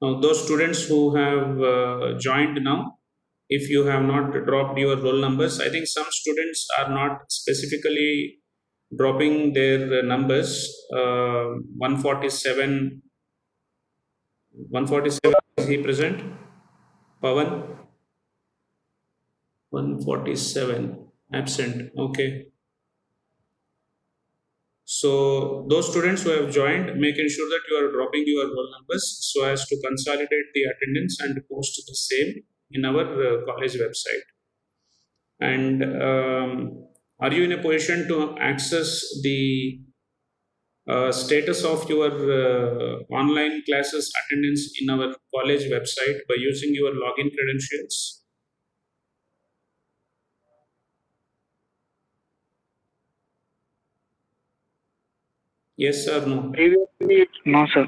Now, those students who have joined now, if you have not dropped your roll numbers, I think some students are not specifically dropping their numbers. 147, 147, is he present? Pawan, 147, absent. Okay. So those students who have joined, making sure that you are dropping your roll numbers so as to consolidate the attendance and post the same in our college website. And are you in a position to access the status of your online classes attendance in our college website by using your login credentials? Yes or no? Previously, no, sir.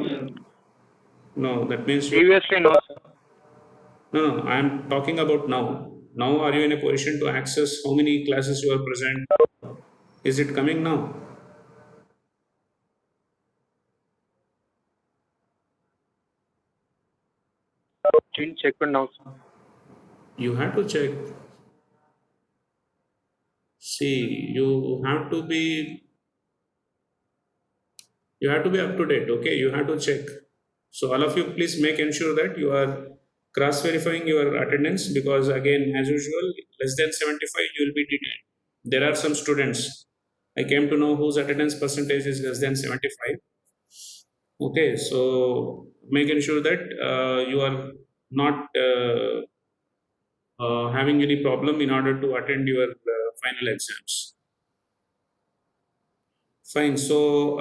No, that means you. Previously, no, sir. No, I am talking about now. Now, are you in a position to access how many classes you are present? Is it coming now? Didn't check it now, sir. You have to check. See, you have to be up to date. Okay, you have to check. So all of you, please make ensure that you are cross verifying your attendance, because again, as usual, less than 75 you will be detained. There are some students I came to know whose attendance percentage is less than 75. Okay, so make ensure that you are not having any problem in order to attend your final exams. Fine. So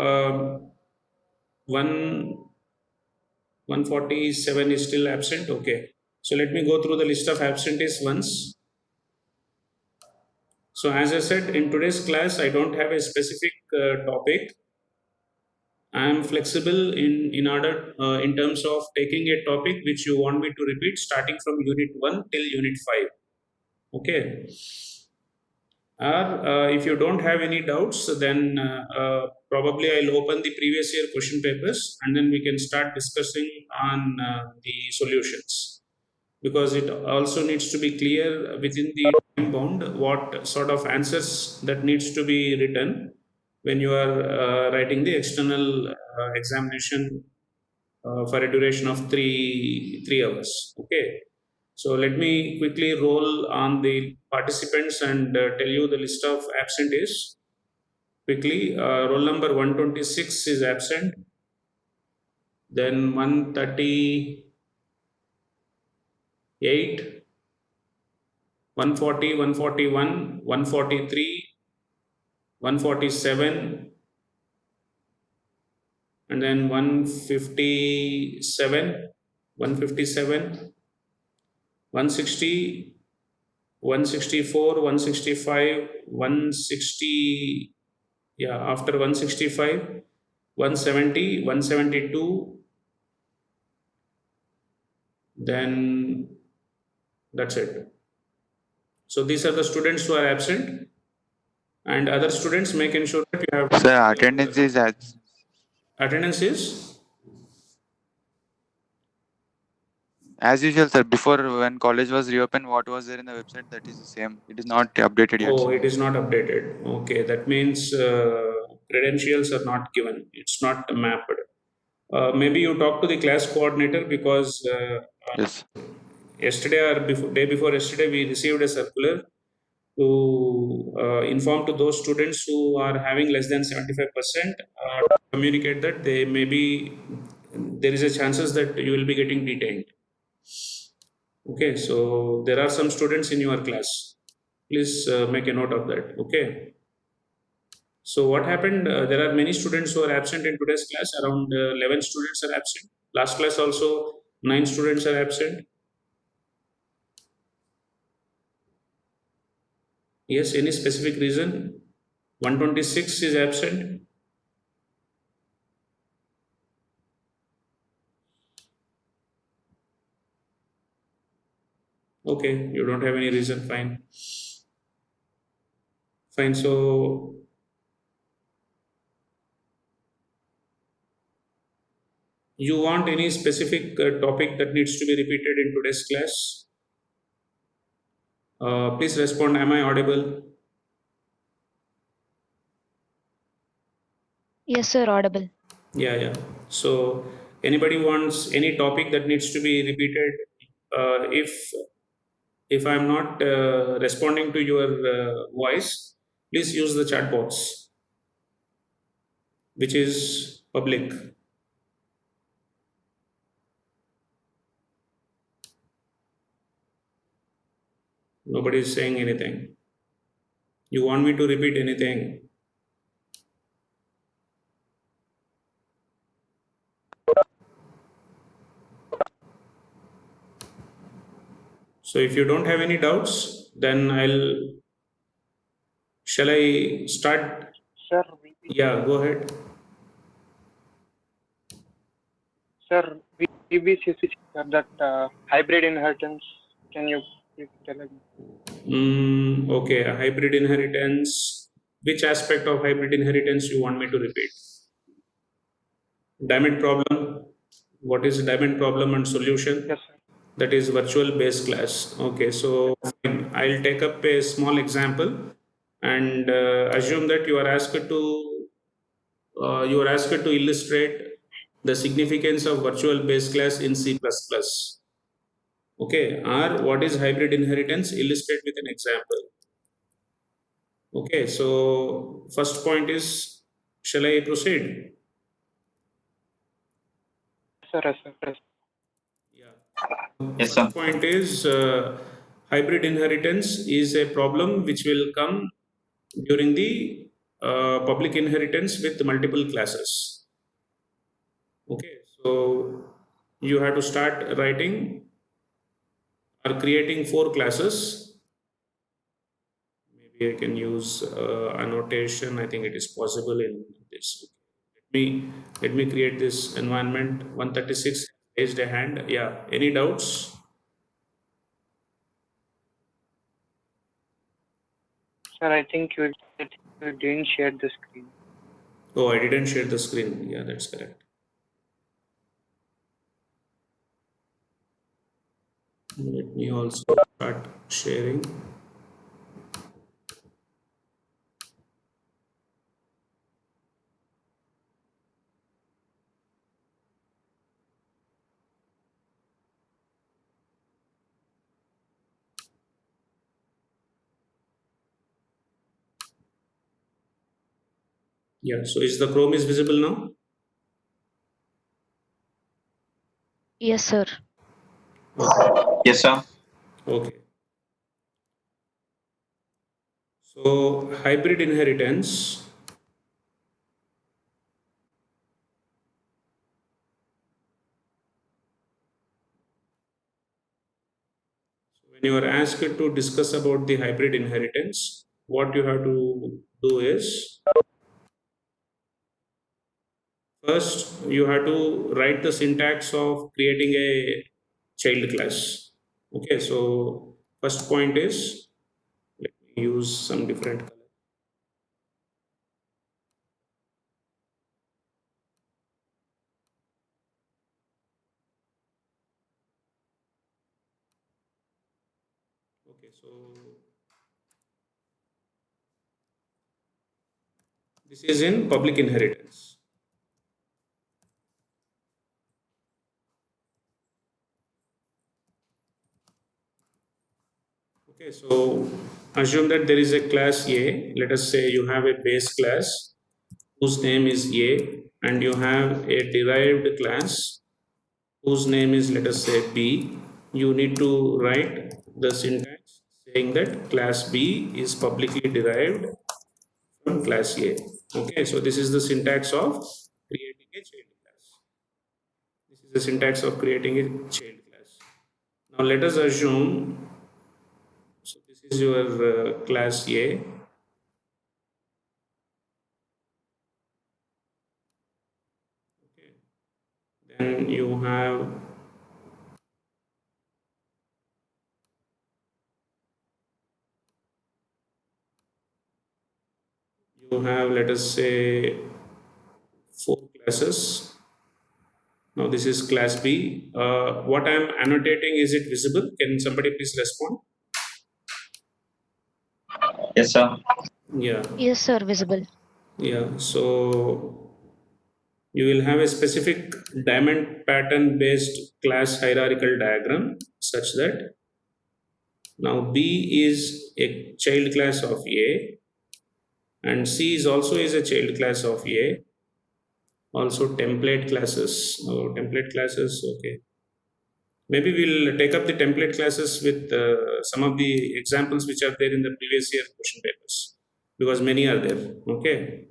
one 147 is still absent. Okay. So let me go through the list of absentees once. So as I said, in today's class, I don't have a specific topic. I am flexible in order in terms of taking a topic which you want me to repeat, starting from unit one till unit five. Okay. Or if you don't have any doubts, then probably I'll open the previous year question papers and then we can start discussing on the solutions, because it also needs to be clear within the time bound what sort of answers that needs to be written when you are writing the external examination for a duration of 3 hours. Okay. So let me quickly roll on the participants and tell you the list of absentees quickly. Roll number 126 is absent. Then 138, 140, 141, 143, 147, and then 157, 157, 160, 164, 165, 160. Yeah, after 165, 170, 172, then that's it. So these are the students who are absent, and other students make ensure that you have Sir, attendance is attendance is. as usual, sir. Before, when college was reopened, what was there in the website, that is the same. It is not updated yet, Oh, sir. it is not updated. Okay, that means credentials are not given. It's not mapped. Maybe you talk to the class coordinator, because Yes. yesterday or day before yesterday we received a circular to inform to those students who are having less than 75%, communicate that they may be, there is a chances that you will be getting detained. Okay, so there are some students in your class. Please make a note of that. Okay. So what happened? There are many students who are absent in today's class. Around 11 students are absent. Last class also 9 students are absent. Yes, any specific reason? 126 is absent. Okay, you don't have any reason. Fine. Fine. So, You want any specific topic that needs to be repeated in today's class? Please respond. Am I audible? Yes, sir, audible. Yeah, yeah. So, anybody wants any topic that needs to be repeated? If I'm not responding to your voice, please use the chat box, which is public. Nobody is saying anything. You want me to repeat anything? So, if you don't have any doubts, then shall I start? Sir, Yeah, go ahead. sir, VBC, sir, that hybrid inheritance. Can you please tell us? Okay, a hybrid inheritance. Which aspect of hybrid inheritance you want me to repeat? Diamond problem. What is diamond problem and solution? Yes, sir. That is virtual base class. Okay, so fine. I'll take up a small example and assume that you are asked to illustrate the significance of virtual base class in C++. Okay, or what is hybrid inheritance? Illustrate with an example. Okay, so first point is, shall I proceed? Sir, yes, sir. Yes. Yeah. Yes, sir. First point is hybrid inheritance is a problem which will come during the public inheritance with multiple classes. Okay, so you have to start writing or creating 4 classes. Maybe I can use annotation. I think it is possible in this. Let me create this environment. 136 raised a hand. Yeah. Any doubts? Sir, I think you didn't share the screen. Oh, I didn't share the screen. Yeah, that's correct. Let me also start sharing. Yeah. So is the Chrome is visible now? Yes, sir. Okay. Yes, sir. Okay. So hybrid inheritance. When you are asked to discuss about the hybrid inheritance, what you have to do is first you have to write the syntax of creating a child class. Okay, so first point is, let me use some different color. Okay, so this is in public inheritance. Okay, so assume that there is a class A. Let us say you have a base class whose name is A, and you have a derived class whose name is, let us say, B. You need to write the syntax saying that class B is publicly derived from class A. Okay, so this is the syntax of creating a child class. This is the syntax of creating a child class. Now let us assume, so this is your class A. Okay. Then you have, let us say, 4 classes. Now this is class B. What I am annotating, is it visible? Can somebody please respond? Yes, sir. Yeah, Yes, sir. Visible. yeah. So you will have a specific diamond pattern based class hierarchical diagram such that now B is a child class of A and C is also is a child class of A. Also template classes. Oh, template classes. Okay. Maybe we'll take up the template classes with some of the examples which are there in the previous year question papers, because many are there. Okay.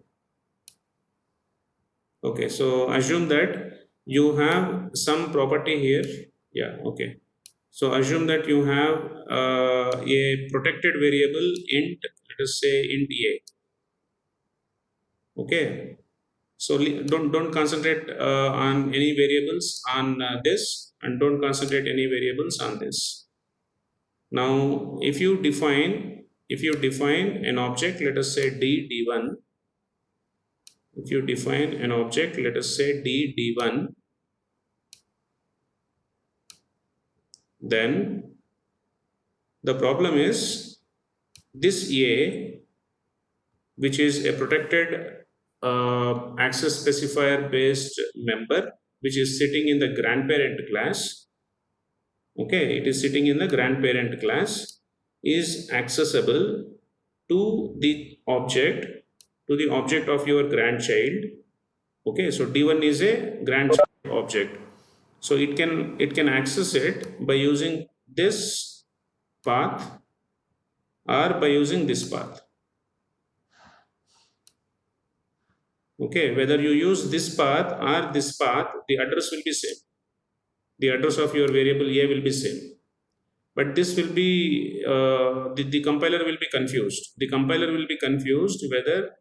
Okay. So assume that you have some property here. Yeah. Okay. So assume that you have a protected variable int, let us say int a. Okay. So don't concentrate on any variables on this, and don't concentrate any variables on this. Now, if you define an object, let us say d1. If you define an object, let us say d1, then the problem is this a, which is a protected access specifier based member, which is sitting in the grandparent class. Okay, it is sitting in the grandparent class, is accessible to the object of your grandchild. Okay, so d1 is a grandchild object, so it can access it by using this path or by using this path. Okay, whether you use this path or this path, the address will be same. The address of your variable a will be same, but this will be the compiler will be confused. The compiler will be confused whether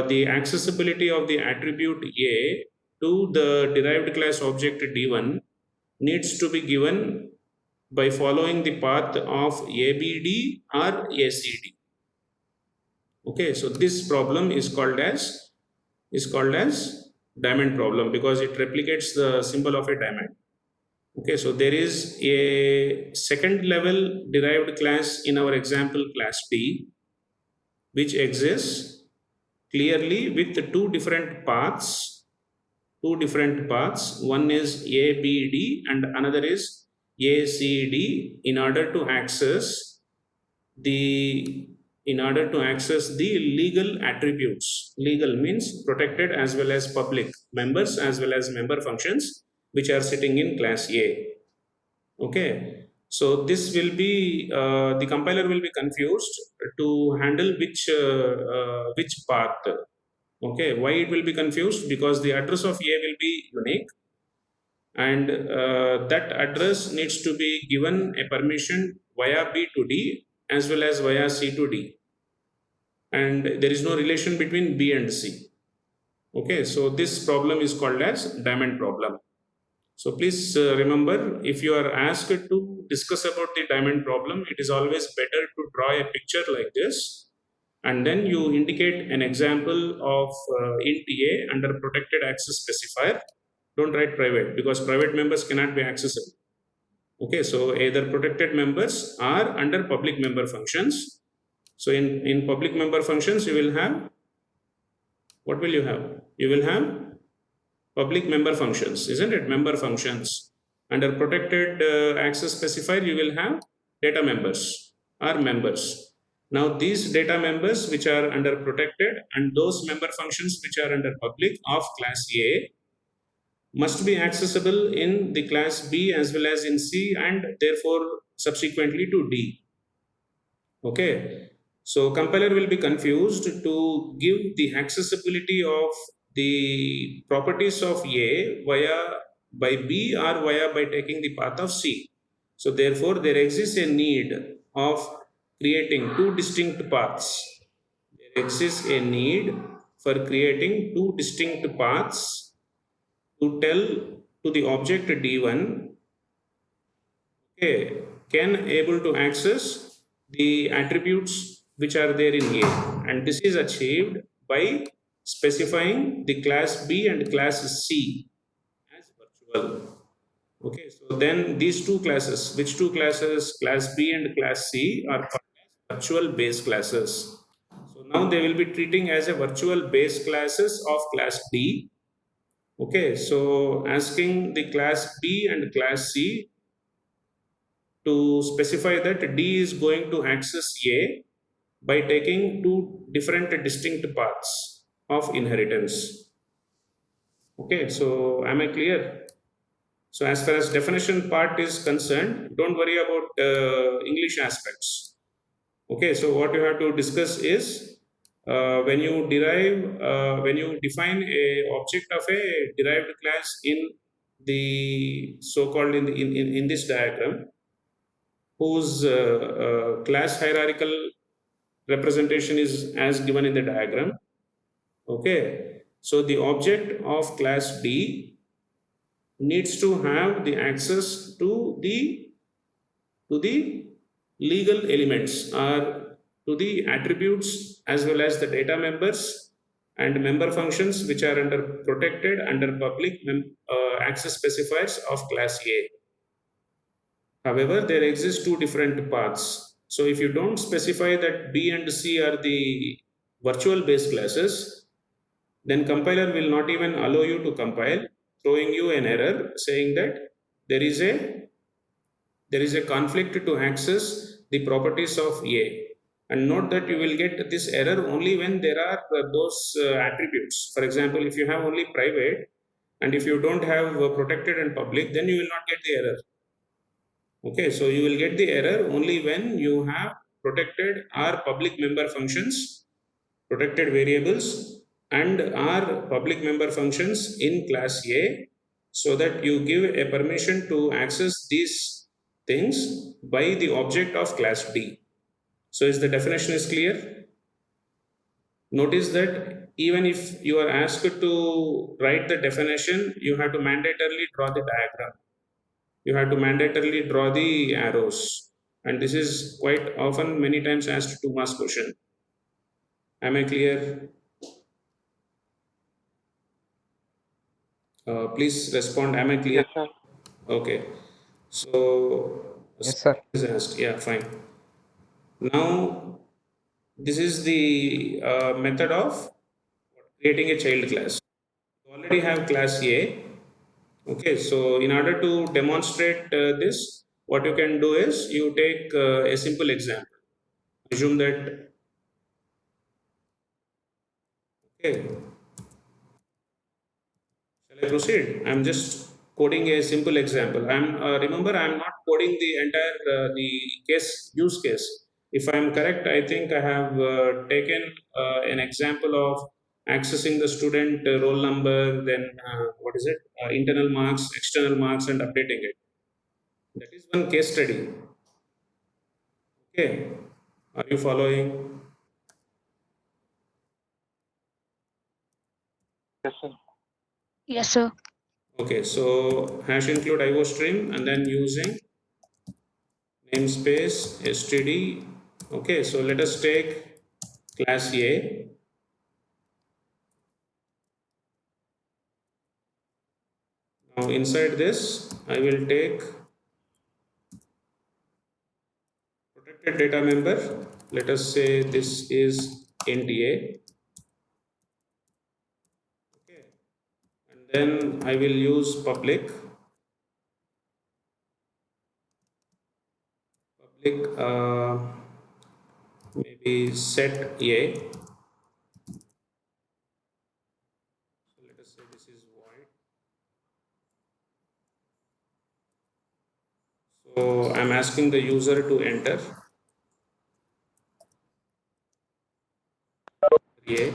the accessibility of the attribute a to the derived class object d1 needs to be given by following the path of abd or acd. Okay, so this problem is called as diamond problem because it replicates the symbol of a diamond. Okay, so there is a second level derived class in our example class D, which exists clearly with two different paths. One is ABD and another is ACD in order to access the legal attributes. Legal means protected as well as public members as well as member functions which are sitting in class A. Okay, so this will be the compiler will be confused to handle which path. Okay, why it will be confused? Because the address of A will be unique, and that address needs to be given a permission via B to D as well as via C to D, and there is no relation between B and C. Okay, so this problem is called as diamond problem. So please remember, if you are asked to discuss about the diamond problem, it is always better to draw a picture like this, and then you indicate an example of int a under protected access specifier. Don't write private because private members cannot be accessible. Okay, so either protected members are under public member functions. So in public member functions, you will have, what will you have? You will have public member functions, isn't it? Member functions. Under protected access specifier, you will have data members or members. Now these data members which are under protected and those member functions which are under public of class A must be accessible in the class B as well as in C and therefore subsequently to D. Okay, so compiler will be confused to give the accessibility of the properties of A by B or by taking the path of C. So therefore there exists a need of creating two distinct paths. There exists a need for creating two distinct paths to tell to the object D1, okay, can able to access the attributes which are there in A, and this is achieved by specifying the class B and class C as virtual virtual. Okay, so then these two classes, which two classes, class B and class C, are called as virtual base classes. So now they will be treating as a virtual base classes of class D. Okay, so asking the class B and class C to specify that D is going to access A by taking two different distinct paths of inheritance. Okay, so am I clear? So as far as definition part is concerned, don't worry about English aspects. Okay, so what you have to discuss is when you define a object of a derived class in the so-called in this diagram, whose class hierarchical representation is as given in the diagram. Okay, so the object of class D needs to have the access to the legal elements or to the attributes as well as the data members and member functions which are under protected under public access specifiers of class A. However, there exist two different paths. So if you don't specify that B and C are the virtual base classes, then compiler will not even allow you to compile, throwing you an error saying that there is a there is a conflict to access the properties of A. And note that you will get this error only when there are those attributes. For example, if you have only private and if you don't have protected and public, then you will not get the error. Okay, so you will get the error only when you have protected or public member functions, protected variables, and are public member functions in class A, so that you give a permission to access these things by the object of class D. So is the definition is clear? Notice that even if you are asked to write the definition, you have to mandatorily draw the diagram. You have to mandatorily draw the arrows. And this is quite often many times asked 2 marks question. Am I clear? Please respond. Am I clear? Yes, sir. Okay. So, Yes, sir. is asked. Yeah, fine. Now, this is the method of creating a child class. You already have class A. Okay, so in order to demonstrate this, what you can do is you take a simple example. Assume that, okay, shall I proceed? I'm just coding a simple example. Remember, I'm not coding the entire the use case. If I'm correct, I think I have taken an example of accessing the student roll number, then what is it? Internal marks, external marks, and updating it. That is one case study. Okay, are you following? Yes, sir. Yes, sir. Okay, so hash include IO stream and then using namespace std. Okay, so let us take class A. Now inside this I will take protected data member. Let us say this is int A. Okay, and then I will use public maybe set A. So let us say this is void. So I'm asking the user to enter A.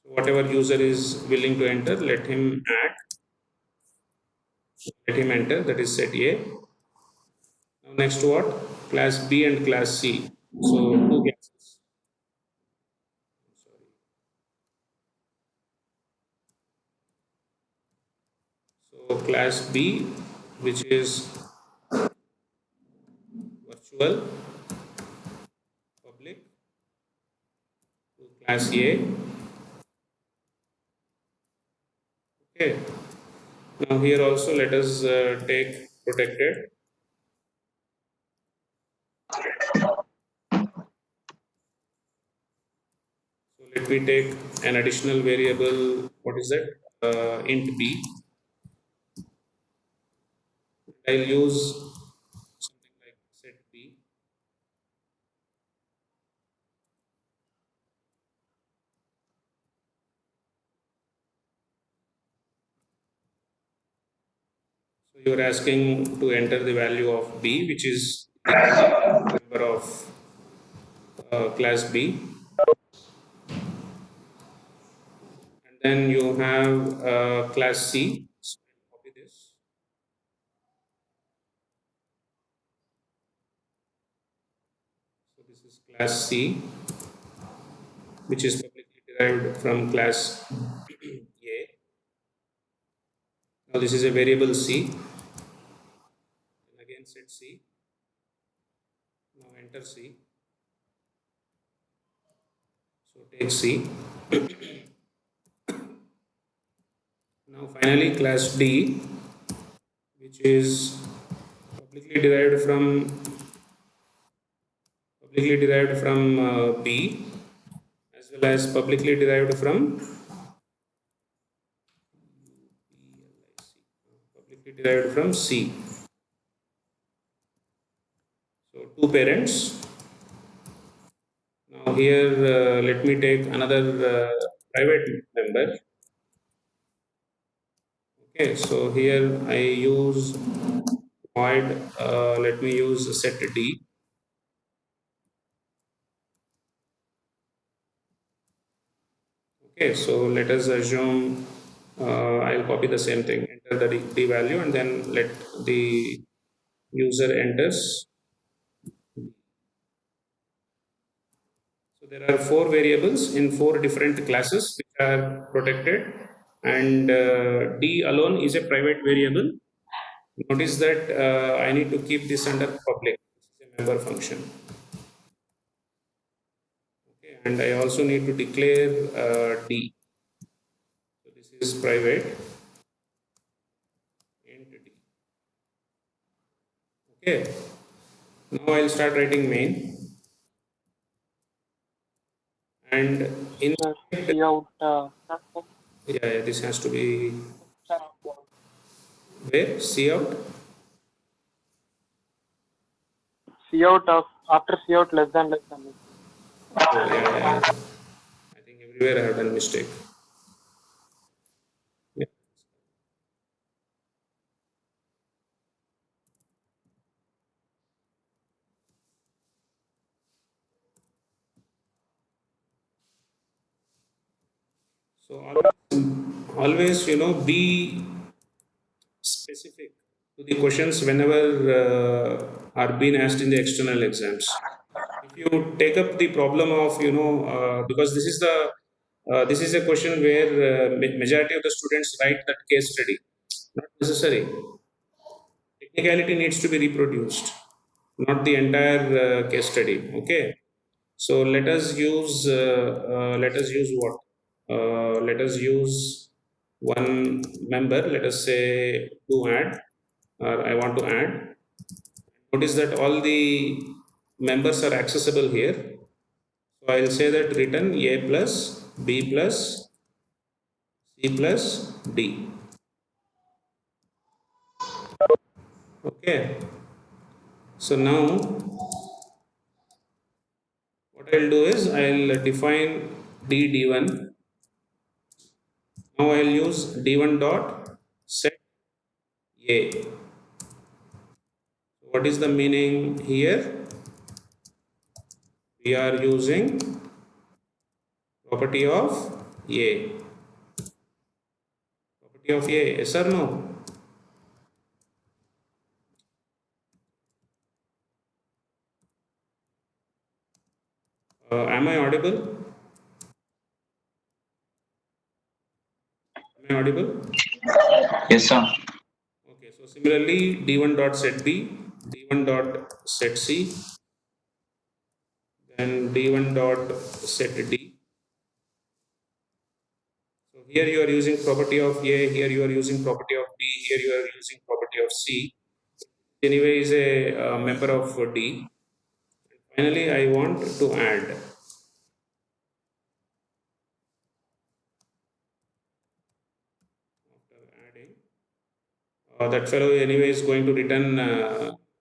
So whatever user is willing to enter, let him enter, that is set A. Now next what? Class B and class C. So two classes. Sorry. So class B, which is virtual public, to class A. Okay. Now here also let us take protected. So let me take an additional variable. What is that? Int b. I'll use something like set b. So you're asking to enter the value of b, which is member of class b, and then you have class c. So I'll copy this. So this is class c, which is publicly derived from class a. Now this is a variable c. And again set c. Now enter c. So take c. Now finally class d, which is publicly derived from b, as well as publicly derived from c. So two parents. Now here let me take another private member. Okay, so here I use void. Let me use set d. Okay, so let us assume I'll copy the same thing, enter the d value, and then let the user enters. So there are four variables in four different classes which are protected, and d alone is a private variable. Notice that I need to keep this under public. This is a member function. Okay, and I also need to declare d. So this is private int d. Okay. Now I'll start writing main, and in See out. yeah, this has to be where see out. See out of after see out less than. Oh yeah. I think everywhere I have done mistake. Yeah. So always be specific to the questions whenever are being asked in the external exams. If you take up the problem of because this is a question where majority of the students write that case study. Not necessary. Technicality needs to be reproduced, not the entire case study. Okay. So let us use what? Let us use one member. Let us say to add, or I want to add. Notice that all the members are accessible here. So I'll say that return a plus b plus c plus d. Okay. So now what I'll do is I'll define d1. Now I'll use d1 dot set a. What is the meaning here? We are using property of a. Property of a, yes or no? Am I audible? Am I audible? Yes, sir. Okay, so similarly, d1 dot set b, d1 dot set c, then d1 dot set d. So here you are using property of a, here you are using property of b, here you are using property of C. Anyway, is a member of D. Finally, I want to add. After adding, that fellow anyway is going to return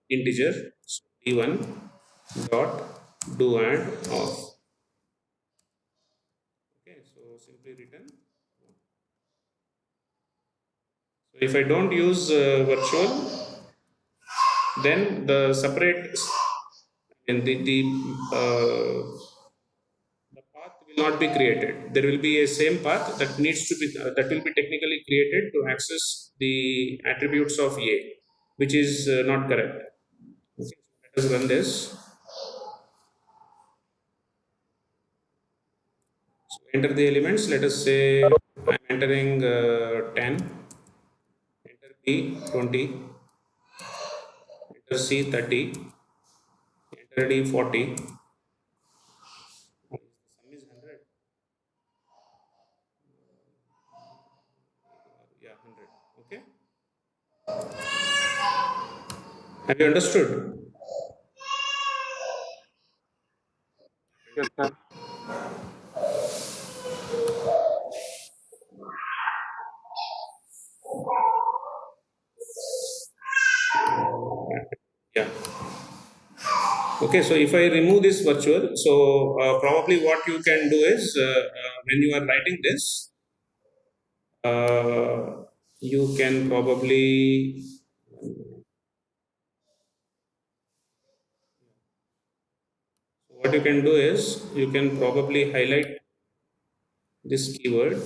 integer. So D1 dot do add of. Okay, so simply return. So if I don't use virtual, then the separate and the path will not be created. There will be a same path that needs to be that will be technically created to access the attributes of A, which is not correct. Okay, let us run this. So enter the elements. Let us say I'm entering 10. Enter B 20. Enter C 30. Enter D 40. The sum is 100. Yeah, 100. Okay. Have you understood? Yes, sir. Yeah. Okay, so if I remove this virtual, so probably what you can do is when you are writing this, you can probably what you can do is you can probably highlight this keyword.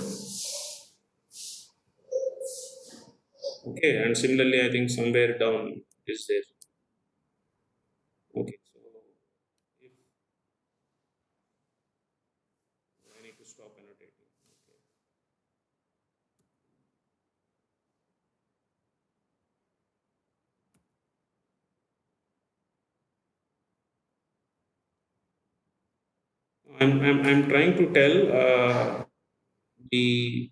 Okay, and similarly, I think somewhere down is there. Okay, so if I need to stop annotating. Okay. I'm trying to tell the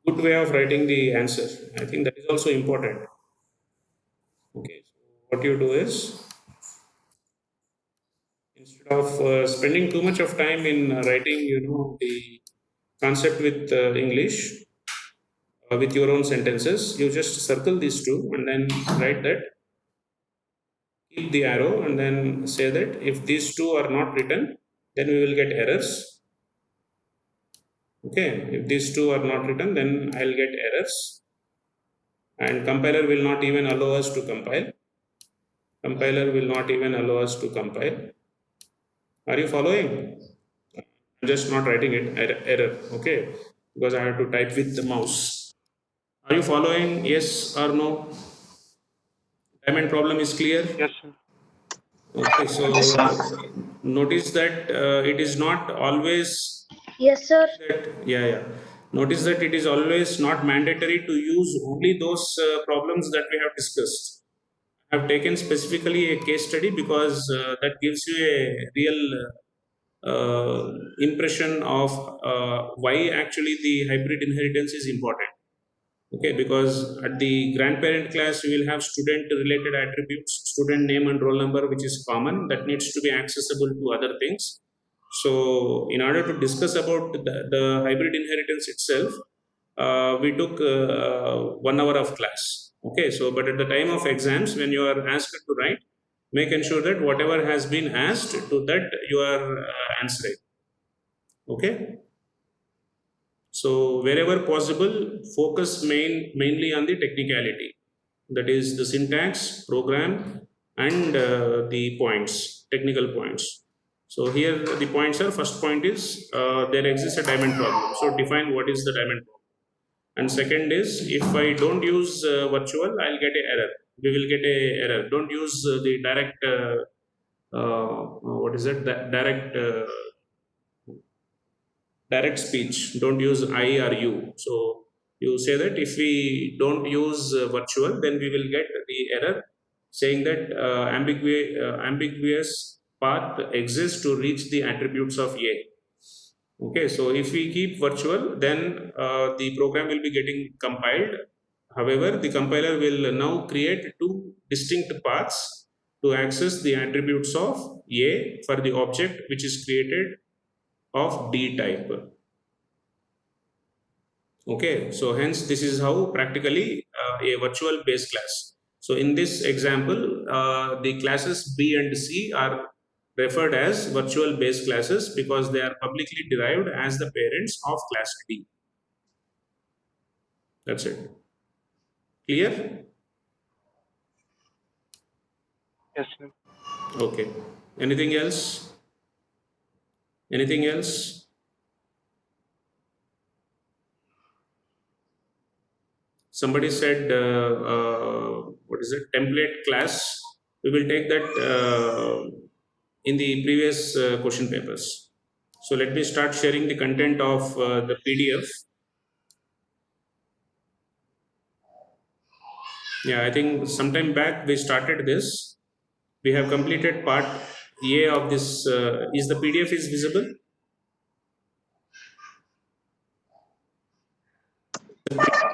good way of writing the answer. I think that is also important. Okay, so what you do is instead of spending too much of time in writing, the concept with English with your own sentences, you just circle these two and then write that. Keep the arrow and then say that if these two are not written, then we will get errors. Okay, if these two are not written, then I'll get errors, and compiler will not even allow us to compile. Compiler will not even allow us to compile. Are you following? I'm just not writing it error, okay, because I have to type with the mouse. Are you following? Yes or no? Diamond problem is clear? Yes, sir. Okay, so notice that it is not always Yes, sir. yeah. Notice that it is always not mandatory to use only those problems that we have discussed. I have taken specifically a case study because that gives you a real impression of why actually the hybrid inheritance is important. Okay, because at the grandparent class you will have student related attributes, student name and roll number, which is common, that needs to be accessible to other things. So in order to discuss about the hybrid inheritance itself, we took 1 hour of class. Okay, so but at the time of exams, when you are asked to write, make ensure that whatever has been asked to that you are answering. Okay. So wherever possible, focus mainly on the technicality, that is the syntax, program, and the points, technical points. So here the points are, first point is there exists a diamond problem. So define what is the diamond problem. And second is, if I don't use virtual, I'll get a error. We will get a error. Don't use the direct, what is it, direct direct speech. Don't use I or you. So you say that if we don't use virtual, then we will get the error saying that ambiguous path exists to reach the attributes of A. Okay, so if we keep virtual, then the program will be getting compiled However, the compiler will now create two distinct paths to access the attributes of A for the object which is created of D type. Okay, so hence this is how practically a virtual base class. So in this example, the classes B and C are referred as virtual base classes because they are publicly derived as the parents of class D. That's it. Clear? Yes, sir. Okay. Anything else? Anything else? Somebody said, what is it? Template class. We will take that in the previous question papers. So let me start sharing the content of the PDF. Yeah, I think sometime back we started this. We have completed part A of this. Is the PDF is visible?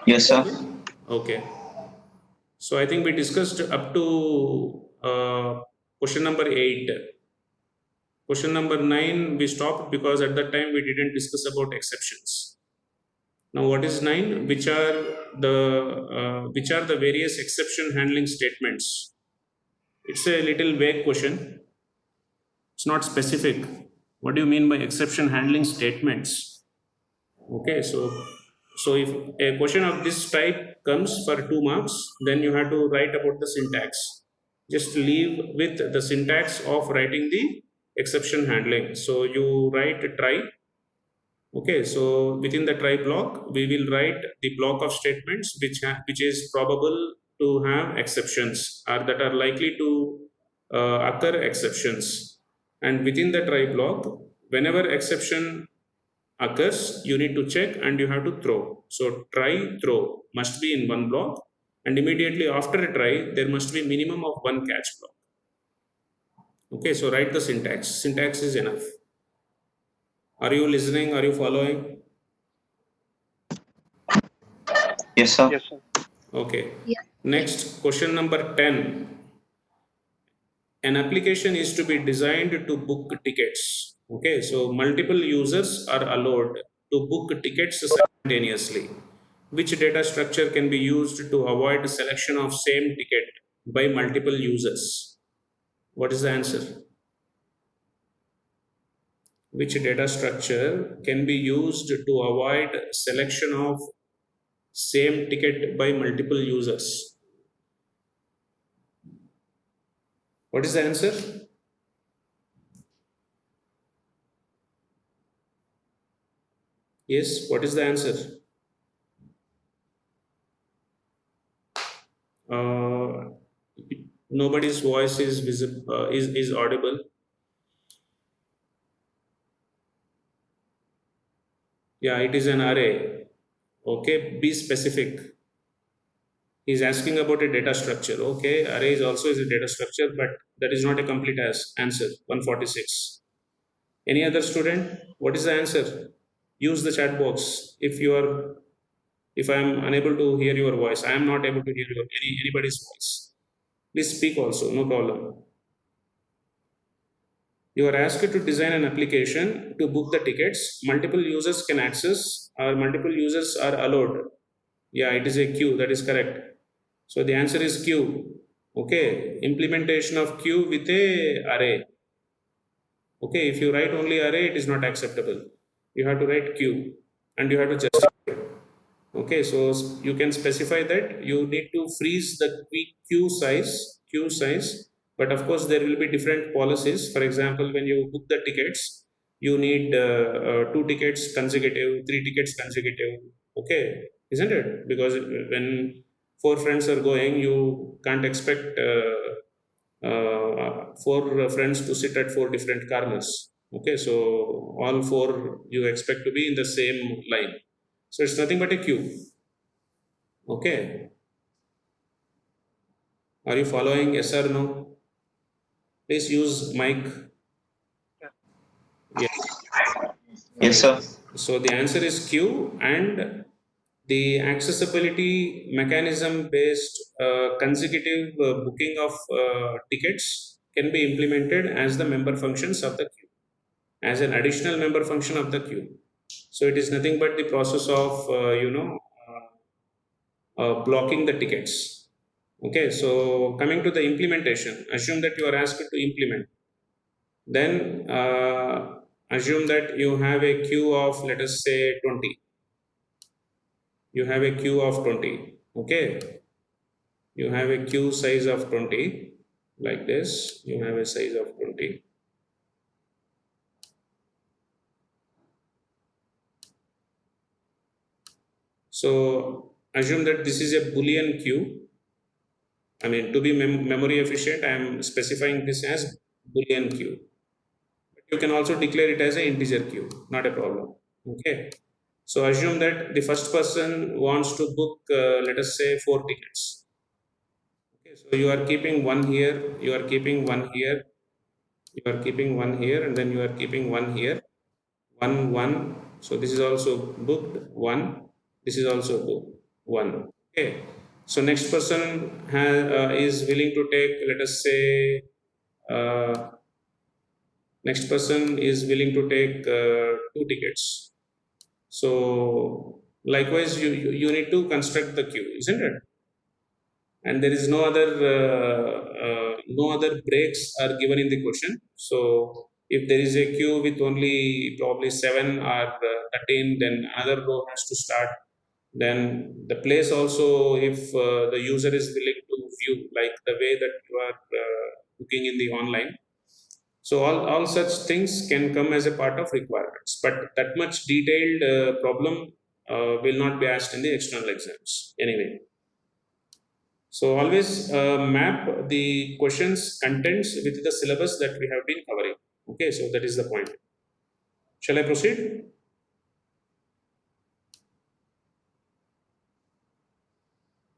Yes, sir. Okay. So I think we discussed up to question number 8. Question number 9 we stopped because at that time we didn't discuss about exceptions. Now what is 9? Which are the various exception handling statements? It's a little vague question. It's not specific. What do you mean by exception handling statements? Okay, so if a question of this type comes for 2 marks, then you have to write about the syntax. Just leave with the syntax of writing the exception handling. So you write try. Okay, so within the try block, we will write the block of statements which is probable to have exceptions or that are likely to occur exceptions. And within the try block, whenever exception occurs, you need to check and you have to throw. So try, throw must be in one block, and immediately after a try, there must be minimum of one catch block. Okay, so write the syntax. Syntax is enough. Are you listening? Are you following? Yes, sir. Yes, sir. Okay. Yeah. Next, question number 10. An application is to be designed to book tickets. Okay, so multiple users are allowed to book tickets simultaneously. Which data structure can be used to avoid selection of same ticket by multiple users? What is the answer? Which data structure can be used to avoid selection of same ticket by multiple users? What is the answer? Yes, what is the answer? Nobody's voice is visible, is audible. Yeah, it is an array. Okay, be specific. He's asking about a data structure. Okay, array is also is a data structure, but that is not a complete answer. 146. Any other student? What is the answer? Use the chat box. If I am unable to hear your voice, I am not able to hear anybody's voice. Please speak also, no problem. You are asked to design an application to book the tickets. Multiple users can access, or multiple users are allowed. Yeah, it is a queue. That is correct. So the answer is queue. Okay, implementation of queue with a array. Okay, if you write only array, it is not acceptable. You have to write queue and you have to justify. Okay, so you can specify that you need to freeze the queue size, but of course there will be different policies. For example, when you book the tickets, you need 2 tickets consecutive, 3 tickets consecutive. Okay, isn't it? Because when 4 friends are going, you can't expect 4 friends to sit at 4 different corners. Okay, so all 4 you expect to be in the same line. So it's nothing but a queue. Okay. Are you following? Yes or no? Please use mic. Yeah. Yes, sir. So the answer is queue, and the accessibility mechanism based consecutive booking of tickets can be implemented as the member functions of the queue, as an additional member function of the queue. So it is nothing but the process of blocking the tickets. Okay, so coming to the implementation, assume that you are asked to implement. Then assume that you have a queue of, let us say, 20. You have a queue of 20. Okay, you have a queue size of 20 like this. You have a size of 20. So assume that this is a Boolean queue. I mean, to be memory efficient, I am specifying this as Boolean queue. But you can also declare it as an integer queue, not a problem. Okay. So assume that the first person wants to book, let us say, 4 tickets. Okay. So you are keeping one here, you are keeping one here, you are keeping one here, and then you are keeping one here. 1. So this is also booked 1. This is also booked 1. Okay. So next person is willing to take, let us say, next person is willing to take 2 tickets. So likewise, you need to construct the queue, isn't it? And there is no other breaks are given in the question. So if there is a queue with only probably 7 or 13, then another row has to start. Then the place also, if the user is willing to view, like the way that you are booking in the online. So all such things can come as a part of requirements, but that much detailed problem will not be asked in the external exams anyway. So always map the questions contents with the syllabus that we have been covering. Okay, so that is the point. Shall I proceed?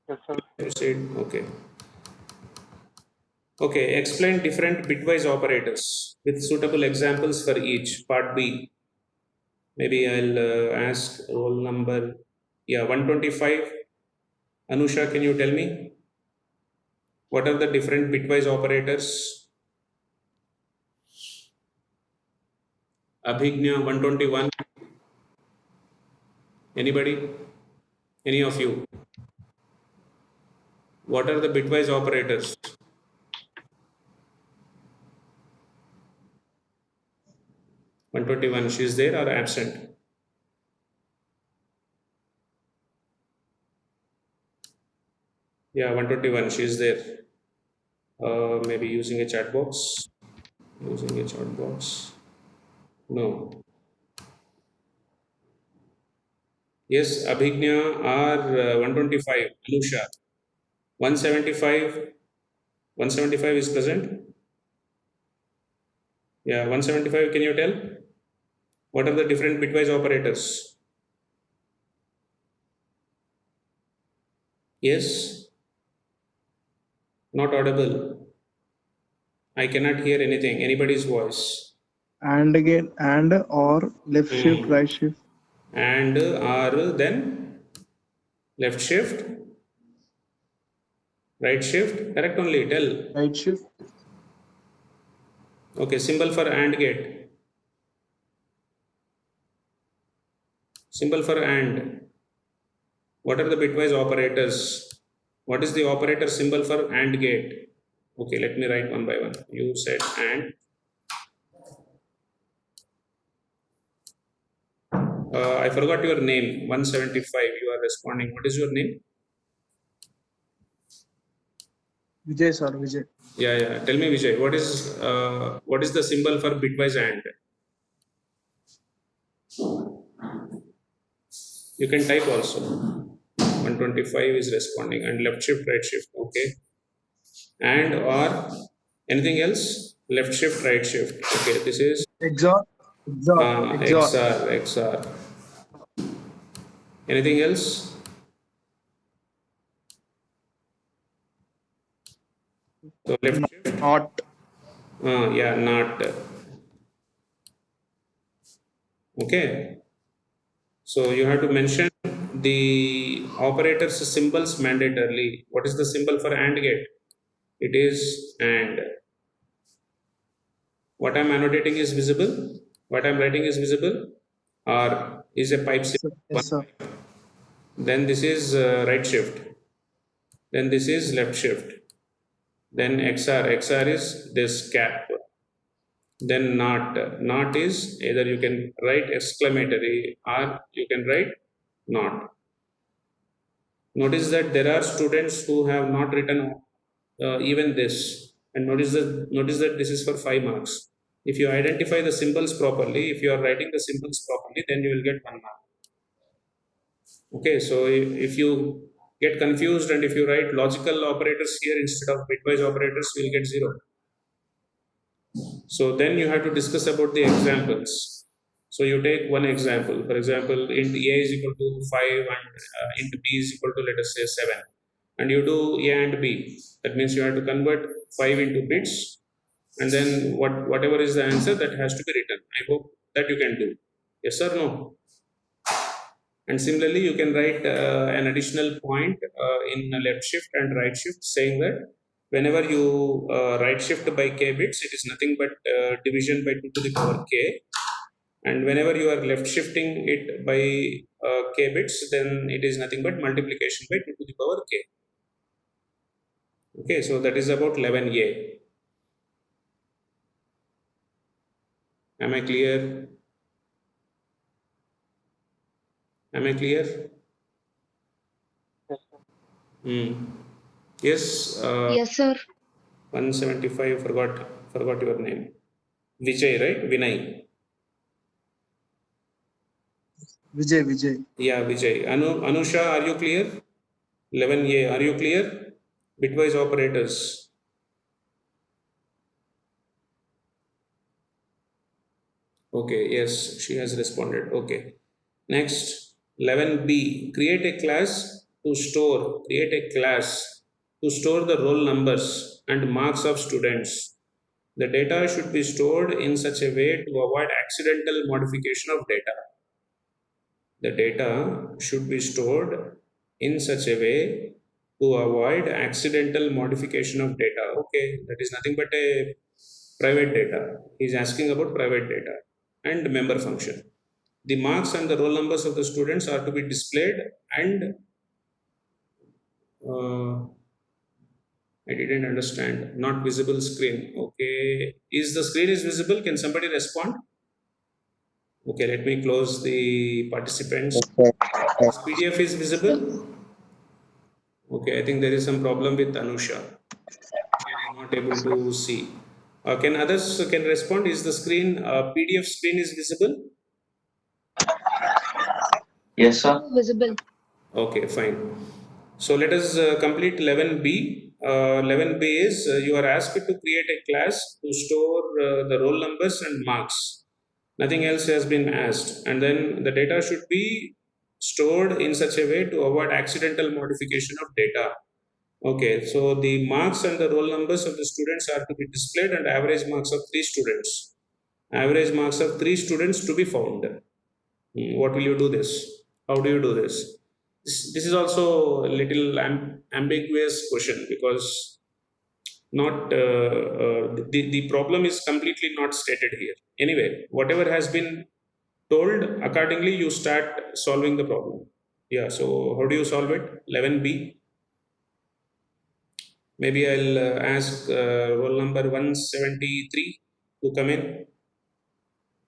Yes, sir. Proceed. Okay. Okay, explain different bitwise operators with suitable examples for each. Part B. Maybe I'll ask roll number. Yeah, 125. Anusha, can you tell me what are the different bitwise operators? Abhignya 121. Anybody? Any of you? What are the bitwise operators? One 21. She is there or absent? Yeah, 121. She is there. Maybe using a chat box. Using a chat box. No. Yes, Abhignya or 125. Anusha. 175. 175 is present. Yeah, 175. Can you tell? What are the different bitwise operators? Yes. Not audible. I cannot hear anything. Anybody's voice. And again, and or left shift, right shift. And or then left shift, right shift. Correct only. Tell. Right shift. Okay, symbol for AND gate. Symbol for AND. What are the bitwise operators? What is the operator symbol for AND gate? Okay, let me write one by one. You said AND. I forgot your name. 175. You are responding. What is your name? Vijay, sir, Vijay. Yeah. Tell me, Vijay. What is the symbol for bitwise AND? You can type also. 125 is responding, and left shift, right shift. Okay. And or anything else? Left shift, right shift. Okay. This is XOR. XOR. Anything else? So left shift. Not. Yeah, not. Okay. So you have to mention the operator's symbols mandatorily. What is the symbol for AND gate? It is AND. What I'm annotating is visible. What I'm writing is visible. Or is a pipe Yes, sir. symbol. Yes, sir. Then this is right shift. Then this is left shift. Then XR. XR is this cap. Then not. Not is either you can write exclamatory or you can write not. Notice that there are students who have not written even this, and notice that this is for 5 marks. If you identify the symbols properly, if you are writing the symbols properly, then you will get 1 mark. Okay, so if you get confused and if you write logical operators here instead of bitwise operators, you will get 0. So then you have to discuss about the examples. So you take one example. For example, int a is equal to 5 and int b is equal to, let us say, 7. And you do a and b. That means you have to convert 5 into bits, and then whatever is the answer, that has to be written. I hope that you can do. Yes or no? And similarly, you can write an additional point in left shift and right shift, saying that whenever you right shift by k bits, it is nothing but division by 2 to the power k. And whenever you are left shifting it by k bits, then it is nothing but multiplication by 2 to the power k. Okay, so that is about 11a. Am I clear? Am I clear? Yes, sir. Yes. Yes, sir. 175. Forgot your name. Vijay, right? Vinay. Vijay, Vijay. Yeah, Vijay. Anusha, are you clear? 11a. Are you clear? Bitwise operators. Okay. Yes, she has responded. Okay. Next, 11b. Create a class to store. Create a class to store the roll numbers and marks of students. The data should be stored in such a way to avoid accidental modification of data. The data should be stored in such a way to avoid accidental modification of data. Okay, that is nothing but a private data. He is asking about private data and member function. The marks and the roll numbers of the students are to be displayed, and I didn't understand. Not visible screen. Okay, is the screen is visible? Can somebody respond? Okay, let me close the participants. This PDF is visible. Okay, I think there is some problem with Anusha. She is not able to see. Can others can respond? Is the screen PDF screen is visible? Yes, sir. Visible. Okay, fine. So let us complete 11b. 11b is you are asked to create a class to store the roll numbers and marks. Nothing else has been asked. And then the data should be stored in such a way to avoid accidental modification of data. Okay, so the marks and the roll numbers of the students are to be displayed, and average marks of 3 students. Average marks of 3 students to be found. What will you do this? How do you do this? This is also a little ambiguous question, because not the problem is completely not stated here. Anyway, whatever has been told, accordingly you start solving the problem. Yeah, so how do you solve it? 11b. Maybe I'll ask roll number 173 to come in.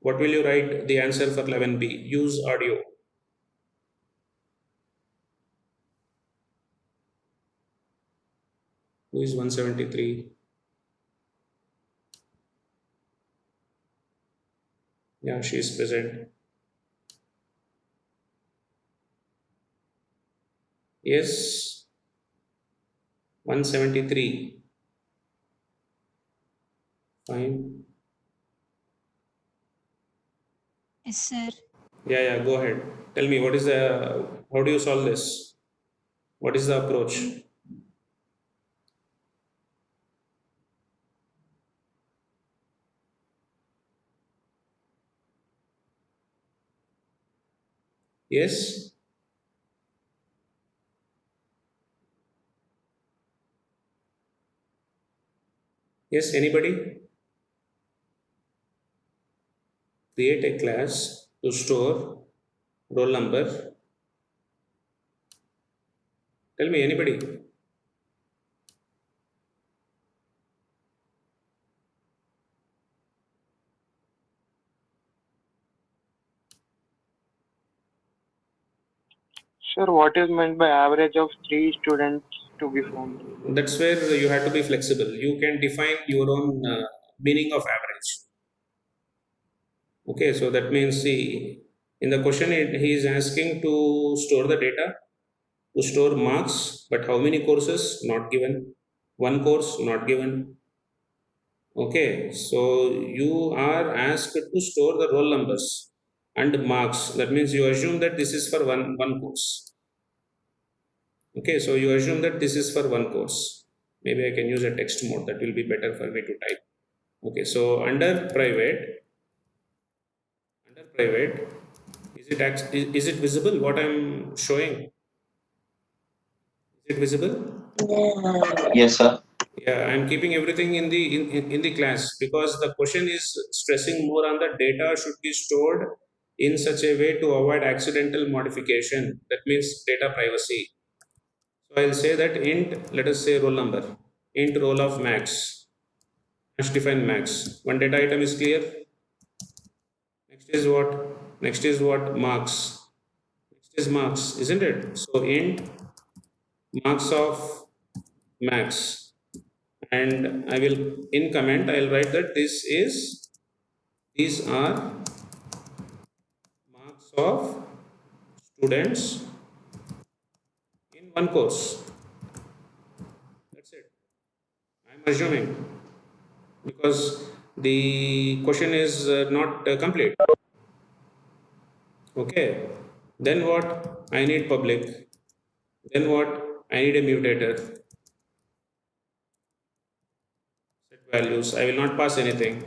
What will you write the answer for 11b? Use audio. Who is 173? Yeah, she is present. Yes, 173. Fine. Yes, sir. Yeah, go ahead. Tell me, how do you solve this? What is the approach? Yes? Yes, anybody? Create a class to store roll number. Tell me, anybody? Sir, what is meant by average of 3 students to be found? That's where you have to be flexible. You can define your own meaning of average. Okay, so that means, see, in the question he is asking to store the data, to store marks, but how many courses? Not given. One course? Not given. Okay, so you are asked to store the roll numbers and marks. That means you assume that this is for one course. Okay, so you assume that this is for one course. Maybe I can use a text mode, that will be better for me to type. Okay, so under private, is it visible what I'm showing? Is it visible? Yes, sir. Yeah, I'm keeping everything in the class because the question is stressing more on the data should be stored in such a way to avoid accidental modification. That means data privacy. So I'll say that int, let us say roll number, int roll of max, hash define max. One data item is clear. Next is what? Next is what? Marks. Next is marks, isn't it? So int marks of max, and I will in comment I'll write that these are marks of students in one course. That's it. I'm assuming because the question is not complete. Okay. Then what? I need public. Then what? I need a mutator. Set values. I will not pass anything.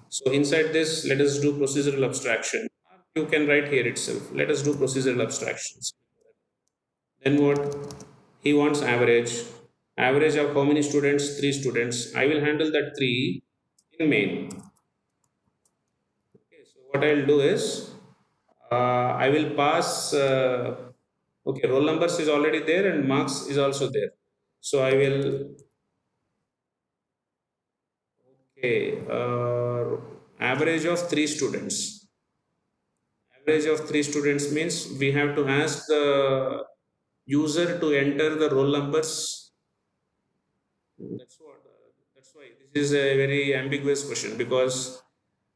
So inside this, let us do procedural abstraction. You can write here itself. Let us do procedural abstractions. Then what? He wants average. Average of how many students? 3 students. I will handle that 3 in main. Okay, so what I'll do is I will pass. Okay, roll numbers is already there and marks is also there. So I will. Okay, average of 3 students. Average of 3 students means we have to ask the user to enter the roll numbers. That's what. That's why this is a very ambiguous question because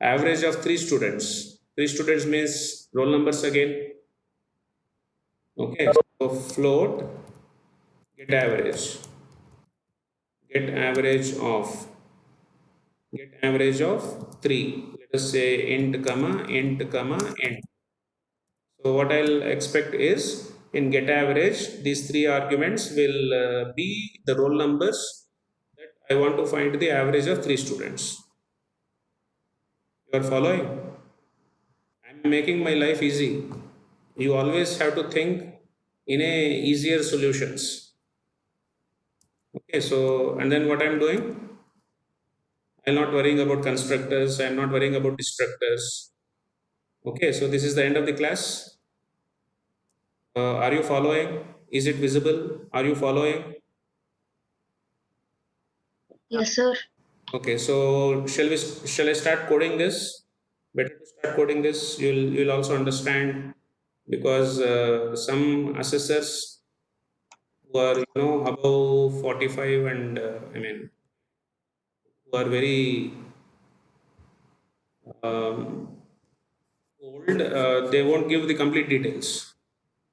average of 3 students. 3 students means roll numbers again. Okay, so float get average. Get average of 3. Let us say int comma int. So what I'll expect is in get average, these 3 arguments will be the roll numbers that I want to find the average of 3 students. You are following? I'm making my life easy. You always have to think in a easier solutions. Okay, so and then what I'm doing? I'm not worrying about constructors. I'm not worrying about destructors. Okay, so this is the end of the class. Are you following? Is it visible? Are you following? Yes, sir. Okay, so shall I start coding this? Better to start coding this. You'll also understand because some assessors who are above 45 and I mean who are very um, old, they won't give the complete details.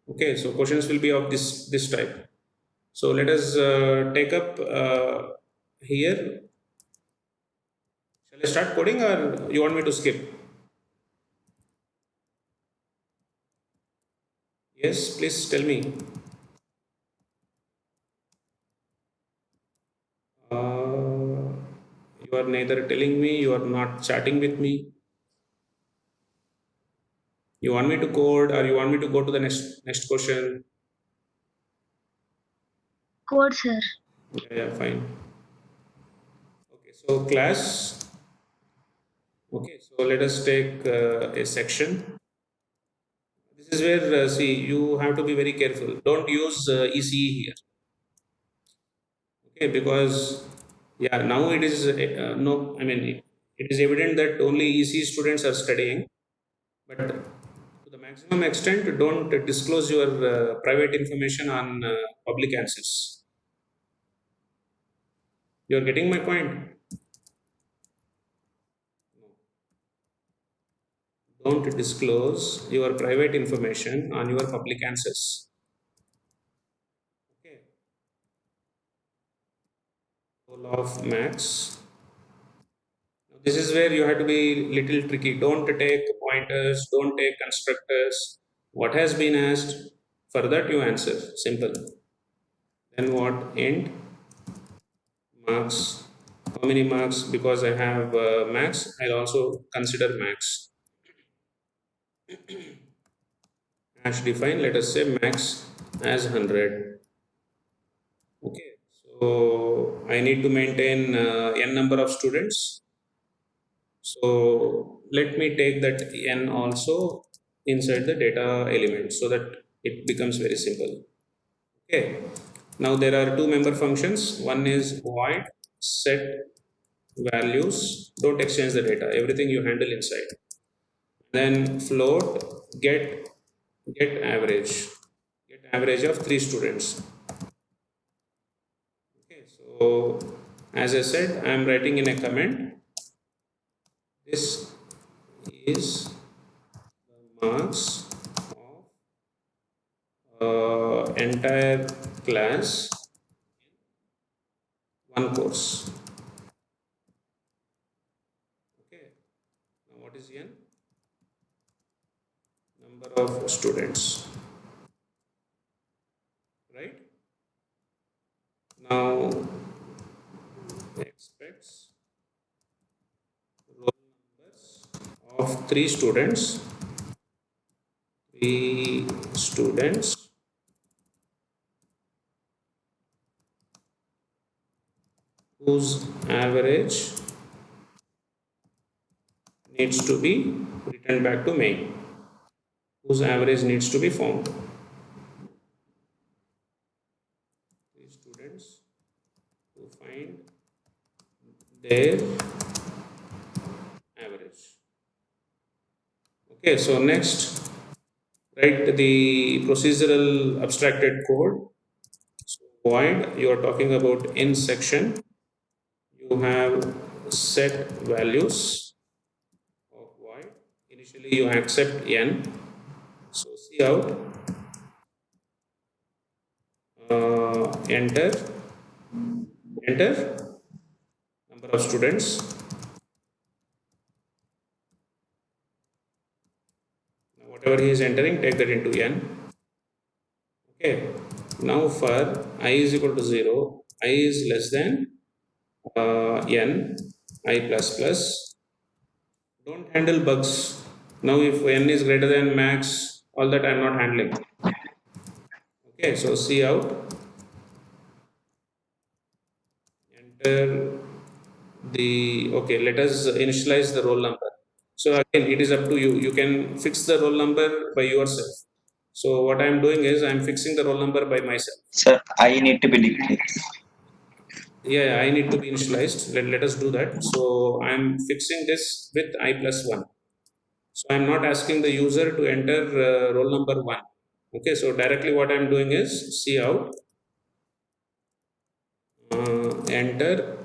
Okay, so questions will be of this type. So let us take up here. Shall I start coding or you want me to skip? Yes, please tell me. You are neither telling me, you are not chatting with me. You want me to code or you want me to go to the next question? Code, sir. Yeah, fine. Okay, So class, okay, so let us take a section. This is where, see, you have to be very careful. Don't use ECE here, okay, because, yeah, now it is, no, I mean, it is evident that only ECE students are studying, but to the maximum extent, don't disclose your private information on public access. You're getting my point? Don't disclose your private information on your public answers. Okay. Role of max. Now, this is where you have to be little tricky. Don't take pointers, don't take constructors. What has been asked, for that you answer. Simple. Then what? Int marks. How many marks? Because I have max, I'll also consider max. Hash define, let us say max as 100. Okay, so I need to maintain n number of students. So let me take that n also inside the data element so that it becomes very simple. Okay, now there are two member functions. One is void set values. Don't exchange the data. Everything you handle inside. Then float get average of 3 students. Okay, so as I said, I am writing in a comment. This is the marks of entire class, one course. Okay, now what is n? Number of students, right? Now expects roll numbers of 3 students, whose average needs to be returned back to main, whose average needs to be found. 3 students who find their average. Okay, so next, write the procedural abstracted code. So void, you are talking about in section. You have set values of void. Initially, you accept n. So cout enter number of students. Now, whatever he is entering, take that into n. Okay. Now for I is equal to 0, I is less than n, I plus plus. Don't handle bugs. Now if n is greater than max, all that I am not handling. Okay, so cout enter the, okay, let us initialize the roll number. So again, it is up to you. You can fix the roll number by yourself. So what I am doing is I am fixing the roll number by myself. Sir, I need to be declared. Yeah, I need to be initialized. Let us do that. So I am fixing this with I plus 1. So I am not asking the user to enter roll number 1. Okay, so directly what I am doing is cout enter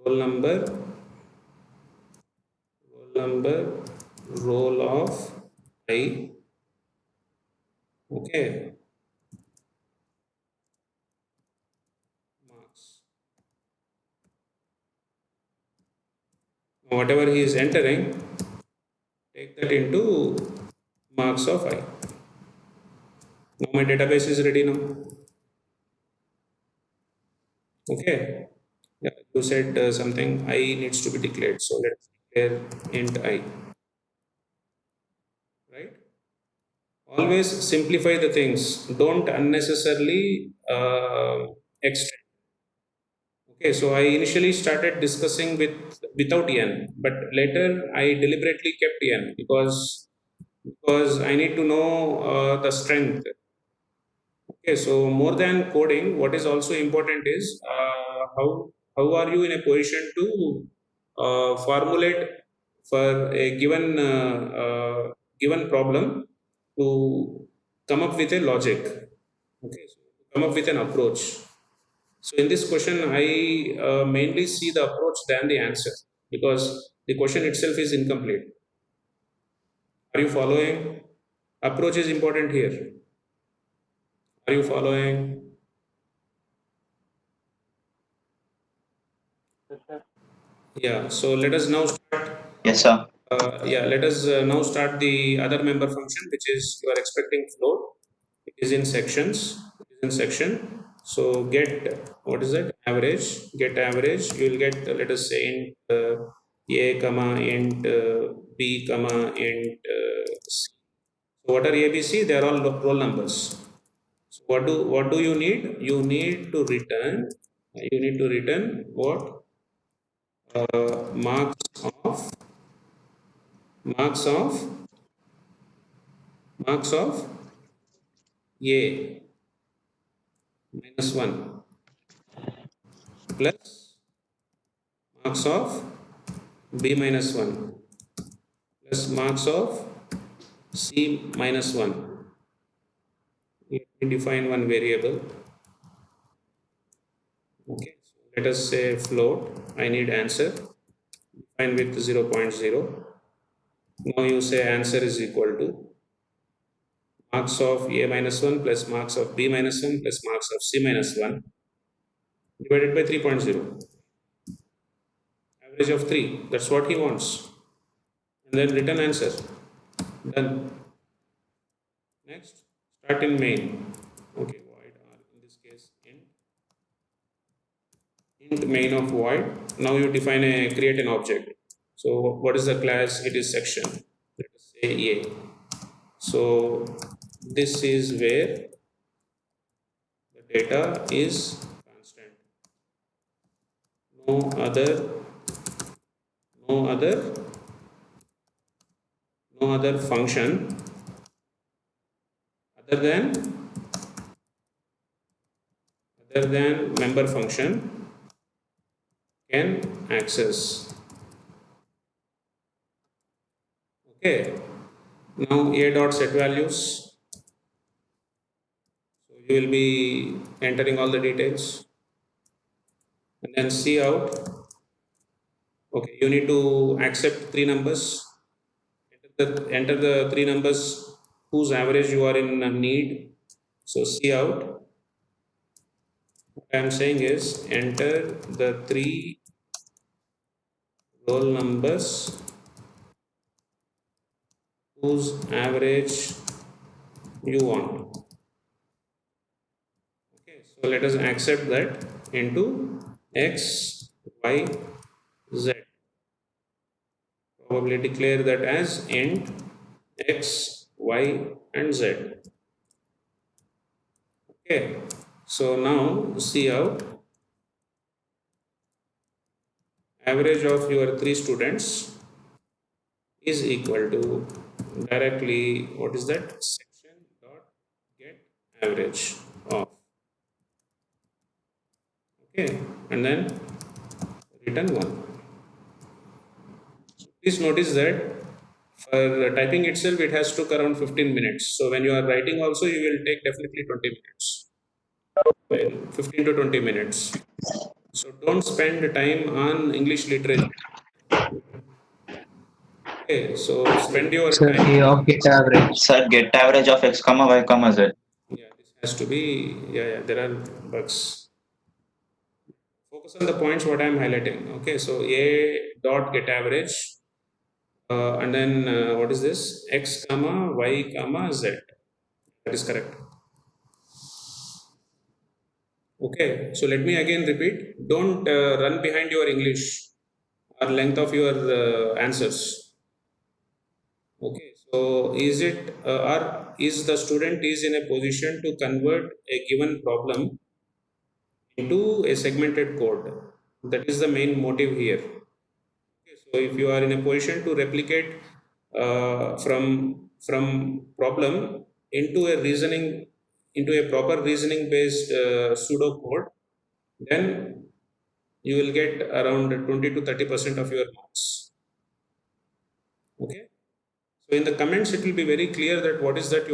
roll number roll of I. Okay, marks. Whatever he is entering, take that into marks of I. Now my database is ready now. Okay. Yeah, you said something I needs to be declared. So let's declare int I. Right? Always simplify the things. Don't unnecessarily extend. Okay, so I initially started discussing without n, but later I deliberately kept n because I need to know the strength. Okay, so more than coding, what is also important is how are you in a position to formulate for a given problem to come up with a logic. Okay, so come up with an approach. So in this question, I mainly see the approach than the answer because the question itself is incomplete. Are you following? Approach is important here. Are you following? Yes, sir. Yeah. So let us now start. Yes, sir. Yeah. Let us now start the other member function, which is you are expecting float. It is in sections. It is in section. So get what is that? Average. Get average. You will get let us say int a comma int b comma int c. So what are A, B, C? They are all roll numbers. So what do you need? You need to return. You need to return what? Marks of marks of marks of A minus one plus marks of B minus one plus marks of C minus one. Let me define one variable. Okay. So let us say float. I need answer. Define with 0.0. Now you say answer is equal to marks of a minus 1 plus marks of b minus 1 plus marks of c minus 1 divided by 3.0. Average of 3. That's what he wants. And then return answer. Done. Next, start in main. Okay, void or in this case int main of void. Now you define create an object. So what is the class? It is section. Let us say A. So this is where the data is constant. No other no other no other function other than member function can access. Okay. Now a dot set values. So you will be entering all the details and then see out. Okay, you need to accept three numbers. Enter the three numbers whose average you are in need. So see out. What I am saying is enter the three roll numbers whose average you want. Okay, so let us accept that into x, y, z. Probably declare that as int x, y, and z. Okay, so now see out average of your three students is equal to directly what is that section dot get average of. Okay, and then return 1. Please notice that for typing itself it has took around 15 minutes. So when you are writing also you will take definitely 20 minutes. Well, 15 to 20 minutes. So don't spend time on English literature. Okay, so spend your Sir, time. A of get average. Sir, get average of x comma y comma z. Yeah, this has to be, yeah, there are bugs. Focus on the points what I am highlighting. Okay, so A dot get average, and then what is this? X comma Y comma Z. That is correct. Okay, so let me again repeat. Don't run behind your English or length of your answers. Okay, so is it or is the student is in a position to convert a given problem into a segmented code. That is the main motive here. Okay, so if you are in a position to replicate from problem into a reasoning, into a proper reasoning based pseudo code, then you will get around 20 to 30% of your marks. Okay, so in the comments it will be very clear that what is that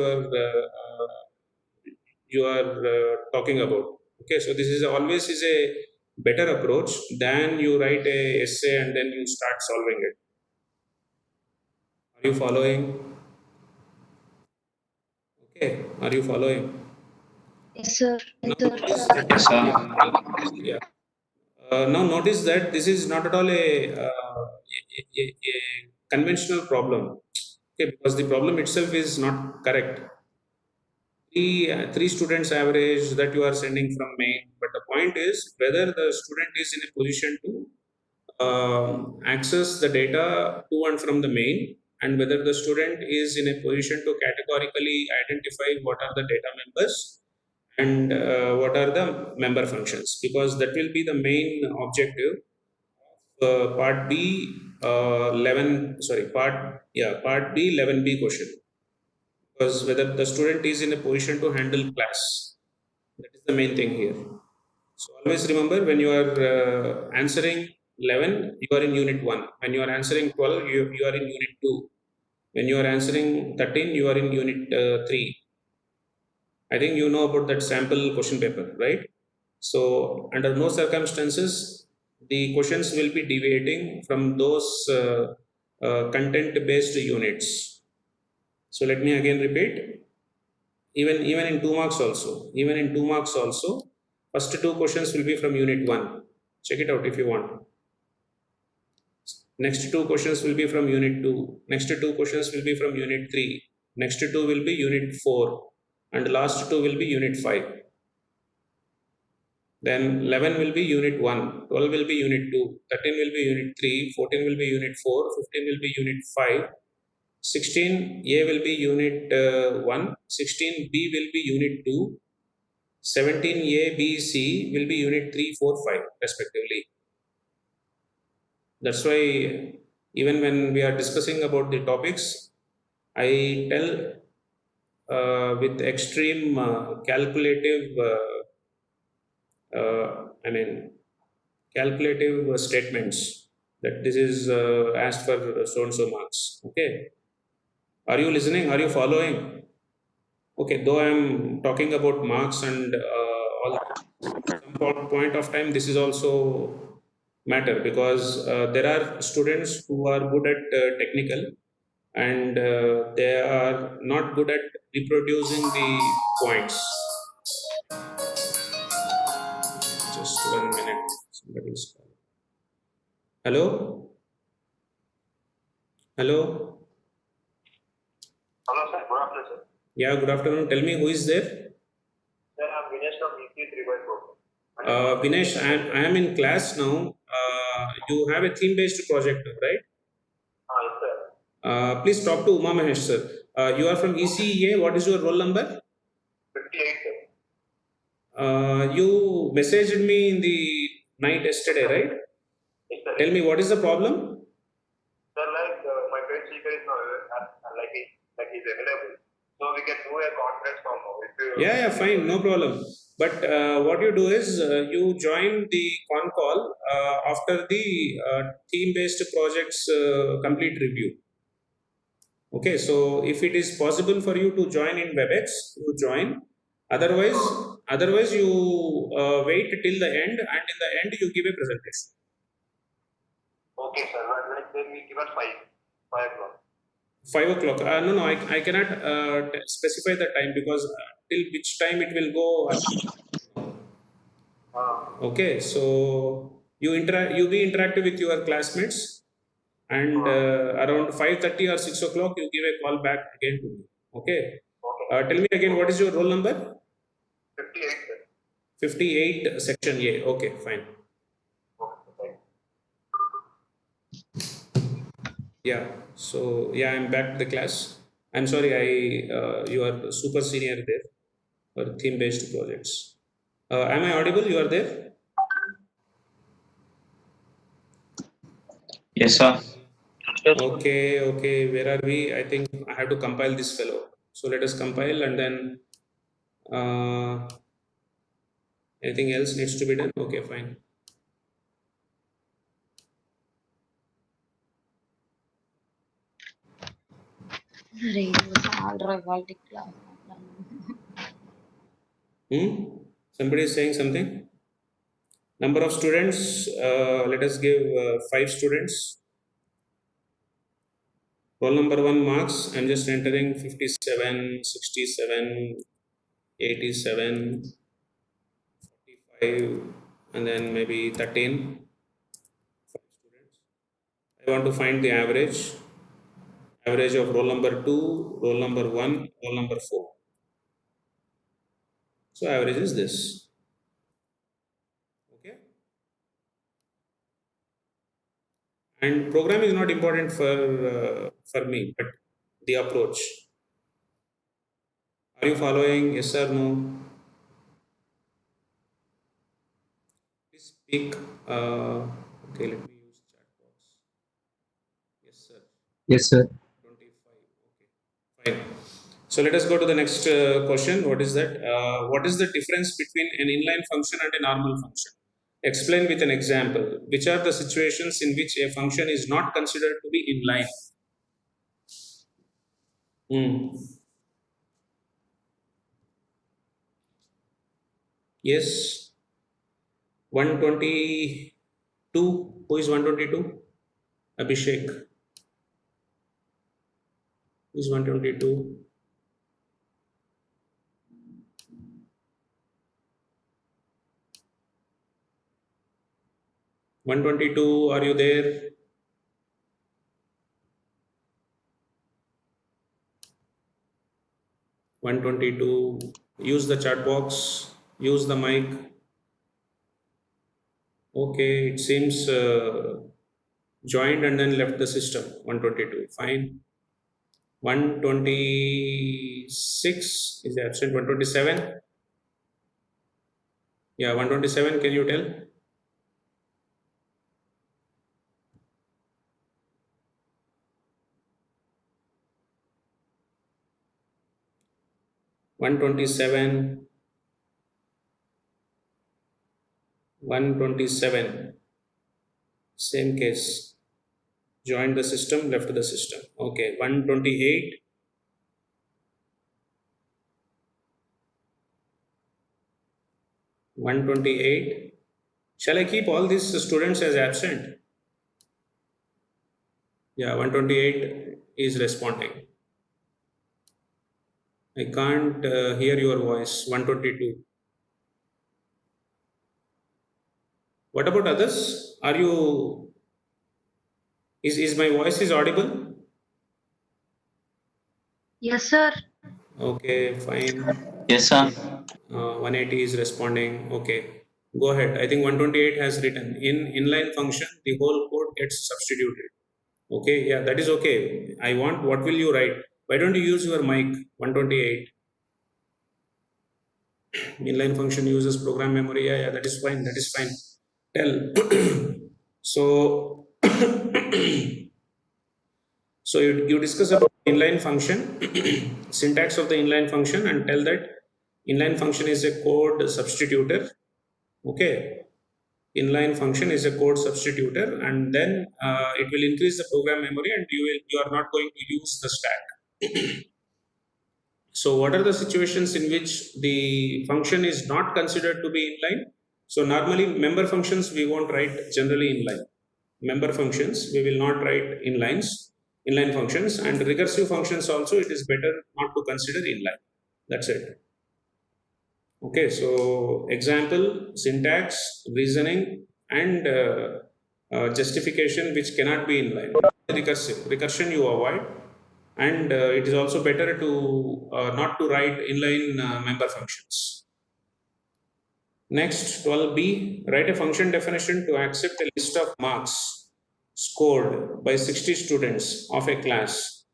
you are talking about. Okay, so this is always is a better approach than you write a essay and then you start solving it. Are you following? Okay, are you following? Yes, sir. Now notice, Yes, sir. yeah. Now notice that this is not at all a conventional problem. Okay, because the problem itself is not correct. Three students average that you are sending from main, but the point is whether the student is in a position to access the data to and from the main, and whether the student is in a position to categorically identify what are the data members and what are the member functions, because that will be the main objective of part B 11 sorry part B 11B question, because whether the student is in a position to handle class, that is the main thing here. So always remember, when you are answering 11, you are in unit 1. When you are answering 12, you are in unit 2. When you are answering 13, you are in unit 3. I think you know about that sample question paper, right? So under no circumstances the questions will be deviating from those content based units. So let me again repeat, even in 2 marks also, first two questions will be from unit 1. Check it out if you want. Next two questions will be from unit 2. Next two questions will be from unit 3. Next two will be unit 4, and last two will be unit 5. Then 11 will be unit 1, 12 will be unit 2, 13 will be unit 3, 14 will be unit 4, 15 will be unit 5, 16A will be unit 1, 16B will be unit 2, 17A, B, C will be unit 3, 4, 5 respectively. That's why even when we are discussing about the topics, I tell with extreme calculative statements that this is asked for so and so marks. Okay, are you listening? Are you following? Okay, though I am talking about marks and all, some point of time this is also matter, because there are students who are good at technical, and they are not good at reproducing the points. Just 1 minute, somebody's calling. Hello? Hello? Hello, sir. Good afternoon, sir. Yeah, good afternoon. Tell me, who is there? Sir, I'm Vinesh from EC 3x4. Vinesh, I am in class now. You have a theme-based project, right? Yes, sir. Please talk to Uma Mahesh, sir. You are from ECEA. What is your roll number? 58, sir. You messaged me in the night yesterday, right? Yes, sir. Tell me, what is the problem? Sir, my friend speaker is not he's available. So we can do a conference call now. Yeah, fine, no problem. But what you do is you join the con call after the theme-based projects complete review. Okay, so if it is possible for you to join in WebEx, you join. Otherwise you wait till the end, and in the end you give a presentation. Okay, sir. Then we give us 5 o'clock. 5 o'clock. No, I cannot specify the time, because till which time it will go. Okay, so you be interactive with your classmates, and around 5:30 or 6 o'clock you give a call back again to me. Okay. Tell me again, what is your roll number? 58, sir. 58, section A. Okay, fine. Okay, Yeah, so yeah, I'm back to the class. I'm sorry, you are super senior there for theme-based projects. Am I audible? You are there? Yes, sir. Yes. Okay. Where are we? I think I have to compile this fellow. So let us compile, and then anything else needs to be done. Okay, fine. Somebody is saying something. Number of students. Let us give 5 students. Roll number 1 marks. I'm just entering 57, 67, 87, 45, and then maybe 13. 5 students. I want to find the average. Average of roll number 2, roll number 1, roll number 4. So average is this. Okay. And program is not important for me, but the approach. Are you following? Yes or no? Please speak. Okay, let me use chat box. Yes, sir. Yes, sir. 25. Okay, fine. So let us go to the next question. What is that? What is the difference between an inline function and a normal function? Explain with an example. Which are the situations in which a function is not considered to be inline? Yes. 122. Who is 122? Abhishek. Who is 122? 122, are you there? (122), use the chat box, use the mic. Okay, it seems joined and then left the system. 122, fine. 126 is absent. 127. Yeah, 127, can you tell? One 127, same case. Joined the system, left the system. Okay, 128. 128. Shall I keep all these students as absent? Yeah, 128 is responding. I can't hear your voice. 122. What about others? Are you? Is my voice is audible? Yes, sir. Okay, fine. Yes, sir. 180 is responding. Okay, go ahead. I think 128 has written in inline function. The whole code gets substituted. Okay, yeah, that is okay. I want. What will you write? Why don't you use your mic? 128. Inline function uses program memory. Yeah, that is fine. That is fine. Tell. So, so you discuss about inline function, syntax of the inline function, and tell that inline function is a code substitutor. Okay, inline function is a code substitutor, and then it will increase the program memory, and you are not going to use the stack. So what are the situations in which the function is not considered to be inline? So normally member functions we won't write generally inline. Member functions we will not write inline functions, and recursive functions also it is better not to consider inline. That's it. Okay, so example, syntax, reasoning, and justification which cannot be inline. Recursion you avoid, and it is also better to not to write inline member functions. Next, 12b, write a function definition to accept a list of marks scored by 60 students of a class.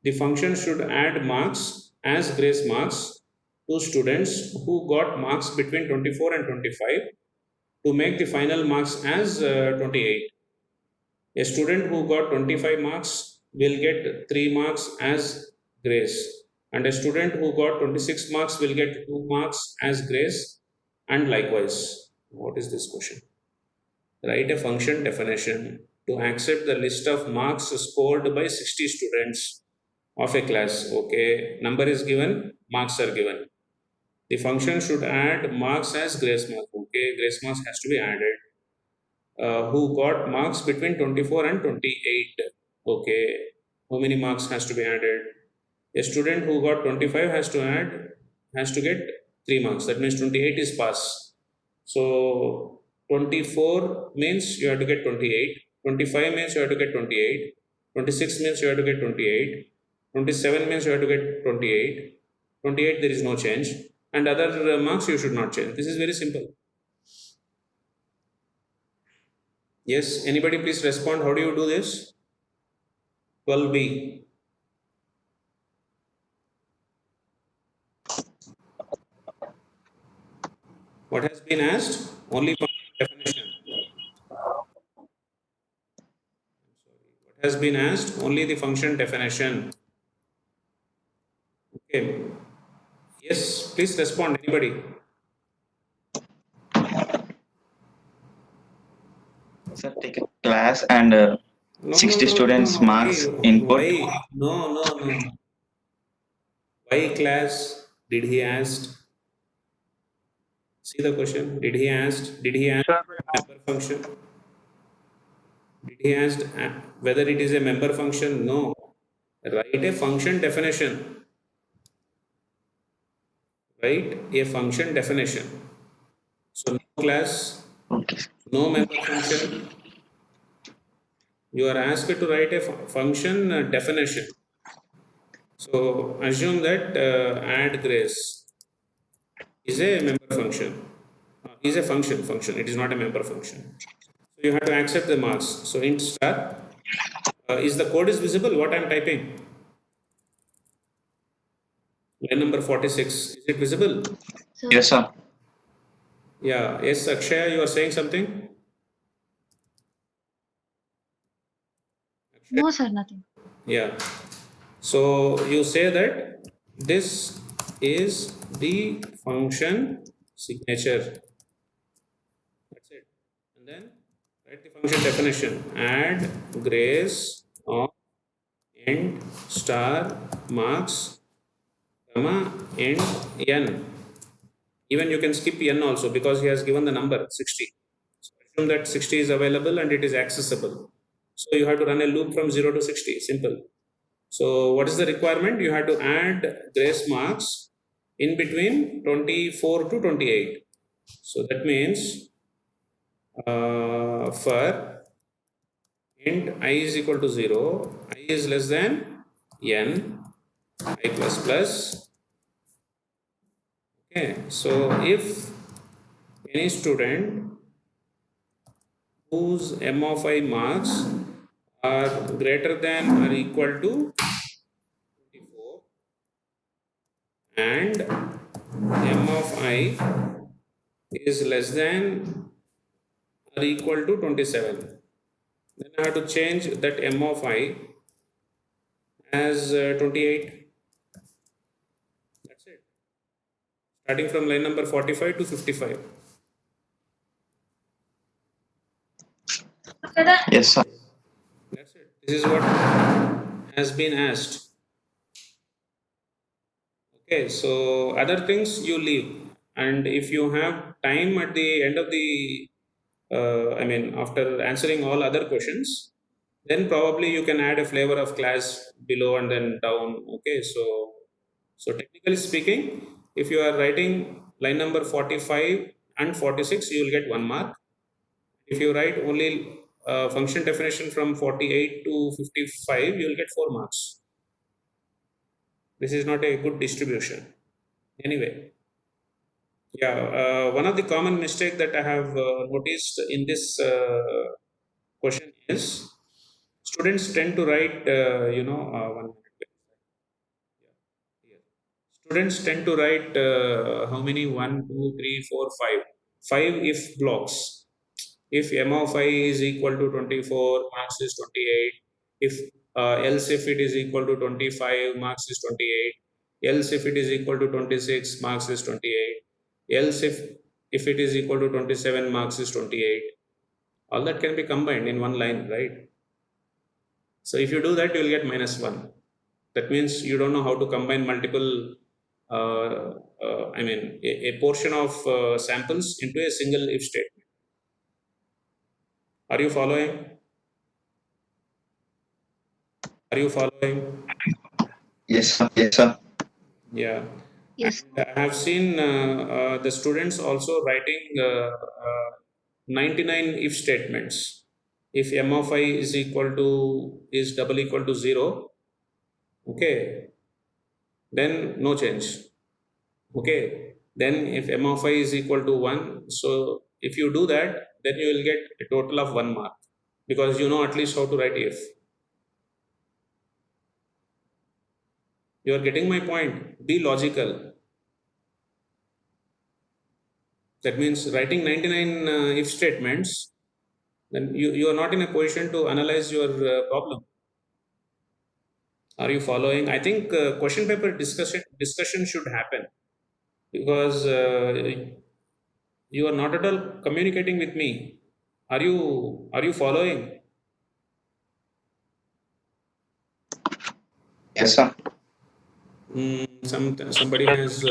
The function should add marks as grace marks two students who got marks between 24 and 25 to make the final marks as 28. A student who got 25 marks will get 3 marks as grace, and a student who got 26 marks will get 2 marks as grace, and likewise. What is this question? Write a function definition to accept the list of marks scored by 60 students of a class. Okay, number is given, marks are given. The function should add marks as grace mark. Okay, grace marks has to be added. Who got marks between 24 and 28. Okay, how many marks has to be added? A student who got 25 has to get 3 marks. That means 28 is pass. So 24 means you have to get 28. 25 means you have to get 28. 26 means you have to get 28. 27 means you have to get 28. 28 there is no change. And other marks you should not change. This is very simple. Yes, anybody please respond. How do you do this? 12b. What has been asked? Only function definition. What has been asked? Only the function definition. Okay. Yes, please respond. Anybody? Sir, take a class and No, 60 students no. marks input. Why? No. Why class did he ask? See the question. Did he ask? Did he ask Sir, member function? Did he ask whether it is a member function? No. Write a function definition. Write a function definition. So no class, Okay. no member function. You are asked to write a function definition. So assume that add grace is a member function. Is a function. It is not a member function. So you have to accept the marks. So int star. Is the code is visible? What I am typing? Line number 46. Is it visible? Sir, Yes, sir. Yeah. Yes, Akshaya, you are saying something? no, sir, nothing. Yeah. So you say that this is the function signature. That's it. And then write the function definition. Add grace of int star marks comma int n. Even you can skip n also because he has given the number 60. So assume that 60 is available and it is accessible. So you have to run a loop from 0 to 60. Simple. So what is the requirement? You have to add grace marks in between 24 to 28. So that means for int I is equal to 0, I is less than n, I plus plus. Okay, so if any student whose m of I marks are greater than or equal to 24 and m of I is less than or equal to 27, then I have to change that m of I as 28. That's it. Starting from line number 45 to 55. Yes, sir. That's it. This is what has been asked. Okay, so other things you leave, and if you have time at the end of the, after answering all other questions, then probably you can add a flavor of class below and then down. Okay, so technically speaking, if you are writing line number 45 and 46, you will get 1 mark. If you write only function definition from 48 to 55, you will get 4 marks. This is not a good distribution. Anyway, yeah, one of the common mistake that I have noticed in this question is students tend to write, one minute. students tend to write how many? 1, 2, 3, 4, 5. 5 if blocks. If m of I is equal to 24, marks is 28. If else if it is equal to 25, marks is 28. Else if it is equal to 26, marks is 28. Else if it is equal to 27, marks is 28. All that can be combined in one line, right? So if you do that, you will get -1. That means you don't know how to combine multiple, a portion of samples into a single if statement. Are you following? Are you following? Yes, sir. Yes, sir. Yeah. Yes. And I have seen the students also writing 99 if statements. If m of I is double equal to 0, okay, then no change. Okay, then if m of I is equal to 1, so if you do that, then you will get a total of 1 mark, because you know at least how to write if. You are getting my point. Be logical. That means writing 99 if statements, then you are not in a position to analyze your problem. Are you following? I think question paper discussion should happen, because you are not at all communicating with me. Are you following? Yes, sir. Somebody has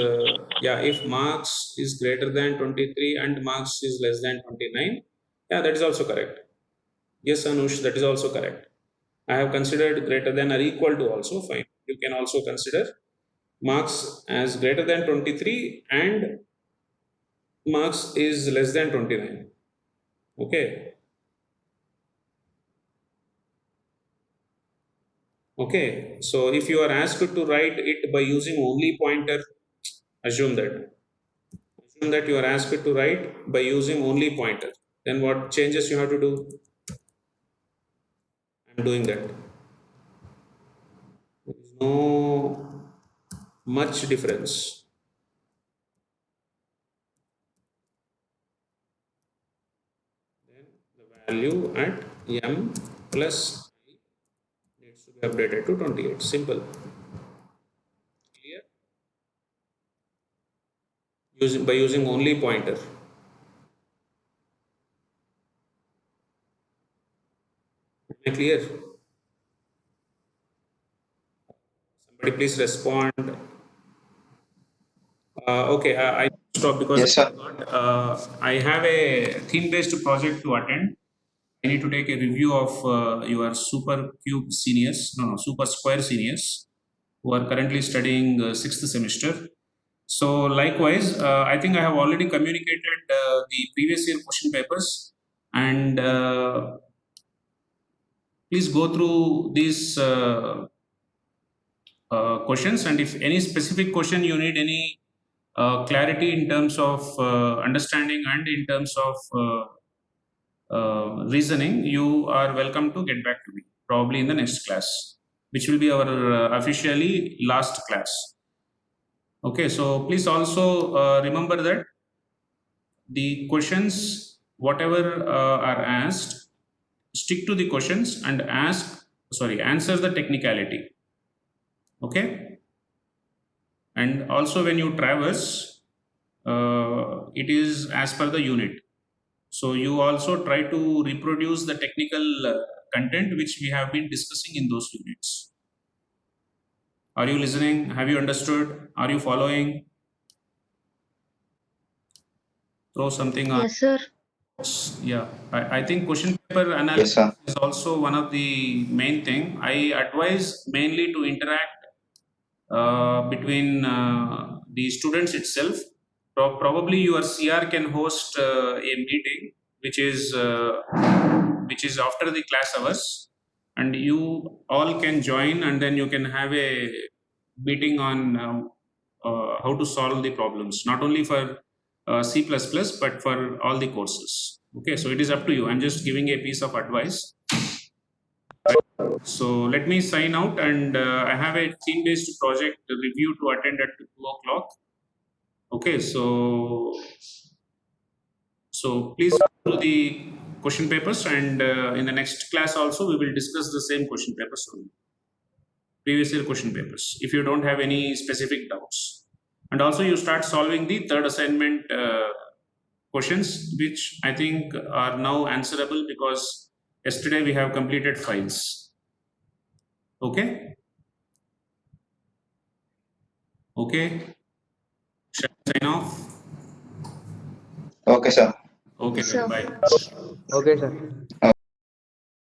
yeah. If marks is greater than 23 and marks is less than 29, yeah, that is also correct. Yes, Anush, that is also correct. I have considered greater than or equal to also fine. You can also consider marks as greater than 23 and marks is less than 29. Okay. Okay. So if you are asked to write it by using only pointer, assume that you are asked to write by using only pointer. Then what changes you have to do? I'm doing that. There is no much difference. Then the value at m plus I needs to be updated to 28. Simple. Clear? By using only pointer. Am I clear? Somebody please respond. Okay, I stop because Yes, sir. I have a theme-based project to attend. I need to take a review of your super cube seniors, super square seniors, who are currently studying 6th semester. So likewise, I think I have already communicated the previous year question papers, and please go through these questions, and if any specific question you need any clarity in terms of understanding and in terms of reasoning, you are welcome to get back to me, probably in the next class, which will be our officially last class. Okay, so please also remember that the questions, whatever are asked, stick to the questions and answer the technicality. Okay, and also when you traverse, it is as per the unit. So you also try to reproduce the technical content which we have been discussing in those units. Are you listening? Have you understood? Are you following? Throw something on. Yes, sir. Yeah, I think question paper analysis Yes, sir. is also one of the main thing. I advise mainly to interact between the students itself. Probably your CR can host a meeting which is after the class hours, and you all can join, and then you can have a meeting on how to solve the problems, not only for C++ but for all the courses. Okay, so it is up to you. I'm just giving a piece of advice. So let me sign out, and I have a team-based project review to attend at 2 o'clock. Okay, so please go through the question papers, and in the next class also we will discuss the same question papers only. Previous year question papers, if you don't have any specific doubts. And also you start solving the third assignment questions, which I think are now answerable because yesterday we have completed files. Okay? Okay? Shall I sign off? Okay, sir. Okay, Yes, then sir. bye. Okay, sir.